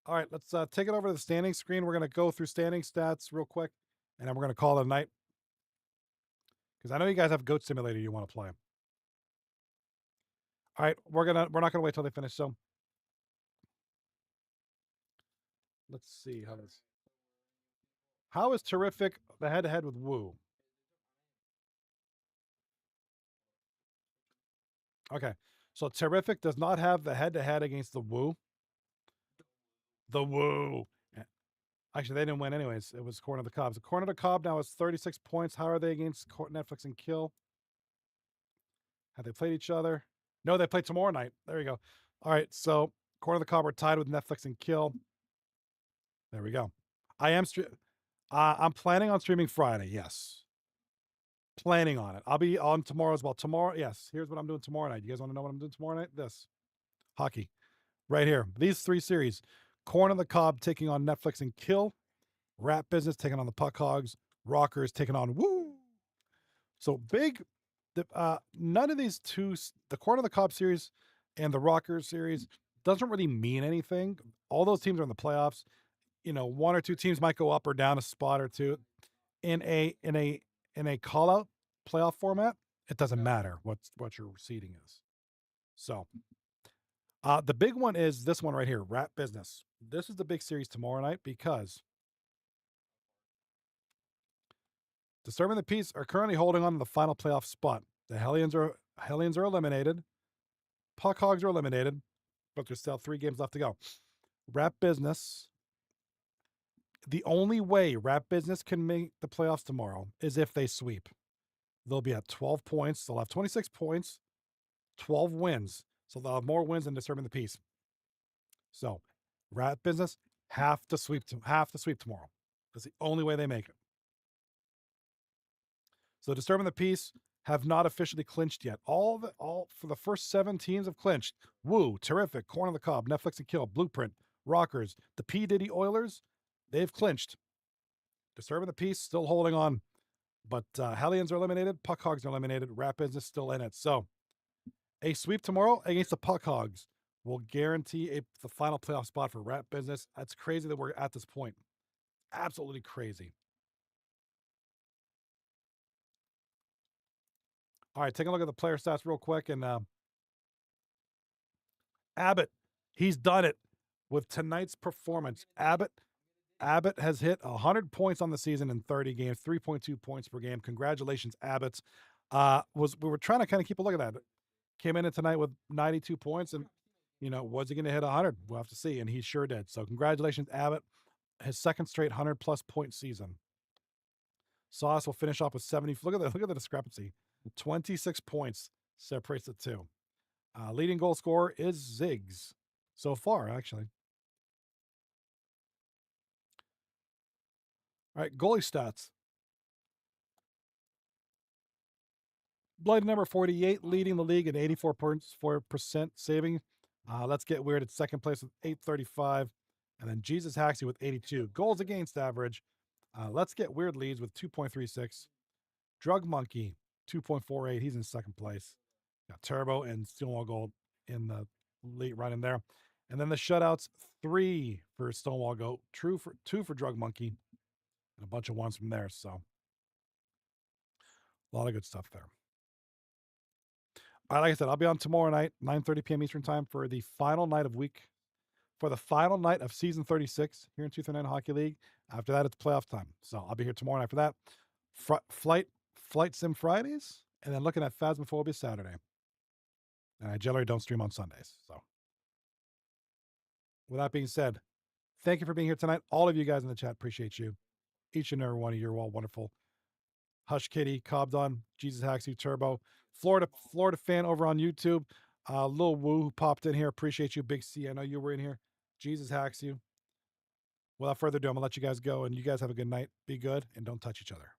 all right, let's take it over to the standing screen. We're going to go through standing stats real quick, and then we're going to call it a night. Because I know you guys have Goat Simulator you want to play. All right, we're not gonna wait till they finish. So let's see how is Tarrific the head-to-head with Woo? Okay, so Tarrific does not have the head-to-head against the Woo. The Woo. Actually, they didn't win anyways. It was Corner of the Cob. So Corner of the Cob now has 36 points. How are they against Netflix and Kill? Have they played each other? No, they play tomorrow night. There you go. All right, so Corner of the Cob are tied with Netflix and Kill. There we go. I'm planning on streaming Friday. Yes. Planning on it. I'll be on tomorrow as well. Tomorrow, yes. Here's what I'm doing tomorrow night. You guys want to know what I'm doing tomorrow night? This. Hockey. Right here. These three series. Corn on the Cob taking on Netflix and Kill. Rat Business taking on the Puck Hogs. Rockers taking on Woo. So big. None of these two, the Corn on the Cob series and the Rockers series, doesn't really mean anything. All those teams are in the playoffs. You know, one or two teams might go up or down a spot or two. In a call out playoff format, it doesn't matter what your seeding is. So the big one is this one right here, Rat Business. This is the big series tomorrow night because Disturbing the Peace are currently holding on to the final playoff spot. The Hellions are eliminated. Puck Hogs are eliminated, but there's still 3 games left to go. Rat Business. The only way Rat Business can make the playoffs tomorrow is if they sweep. They'll be at 12 points. They'll have 26 points, 12 wins. So they'll have more wins than Disturbing the Peace. So Rat Business have to sweep tomorrow. That's the only way they make it. So Disturbing the Peace have not officially clinched yet. All for the first 7 teams have clinched. Woo, Tarrific, Corn on the Cob, Netflix and Kill, Blueprint, Rockers, the P. Diddy Oilers, they've clinched. Disturbing the Peace still holding on. But Hellions are eliminated. Puck Hogs are eliminated. Rat Business still in it. So a sweep tomorrow against the Puck Hogs will guarantee the final playoff spot for Rat Business. That's crazy that we're at this point. Absolutely crazy. All right, take a look at the player stats real quick. And Abbott, he's done it with tonight's performance. Abbott has hit 100 points on the season in 30 games, 3.2 points per game. Congratulations, Abbott. We were trying to kind of keep a look at that. Came in tonight with 92 points, and was he going to hit 100? We'll have to see, and he sure did. So congratulations, Abbott. His second straight 100+ point season. Sauce will finish off with 70. Look at the discrepancy. 26 points separates the two. Leading goal scorer is Ziggs so far, actually. All right, goalie stats. Blighty number 48, leading the league at 84.4% saving. Let's Get Weird at second place with 835. And then Jesus Haxie with 82. Goals against average. Let's Get Weird leads with 2.36. Drug Monkey, 2.48. He's in second place. Got Turbo and Stonewall Gold in the late run in there. And then the shutouts, 3 for Stonewall Gold, 2 for Drug Monkey, and a bunch of ones from there. So a lot of good stuff there. All right, like I said, I'll be on tomorrow night, 9:30 p.m. Eastern time for the final night of season 36 here in 239 Hockey League. After that, it's playoff time. So I'll be here tomorrow night for that. Flight Sim Fridays, and then looking at Phasmophobia Saturday. And I generally don't stream on Sundays. So with that being said, Thank you for being here tonight. All of you guys in the chat, appreciate you. Each and every one of you are all wonderful. Hush Kitty, Cobdon, Jesus Hacks You, Turbo, Florida fan over on YouTube. Lil Woo who popped in here. Appreciate you. Big C, I know you were in here. Jesus Hacks You. Without further ado, I'm going to let you guys go, and you guys have a good night. Be good, and don't touch each other.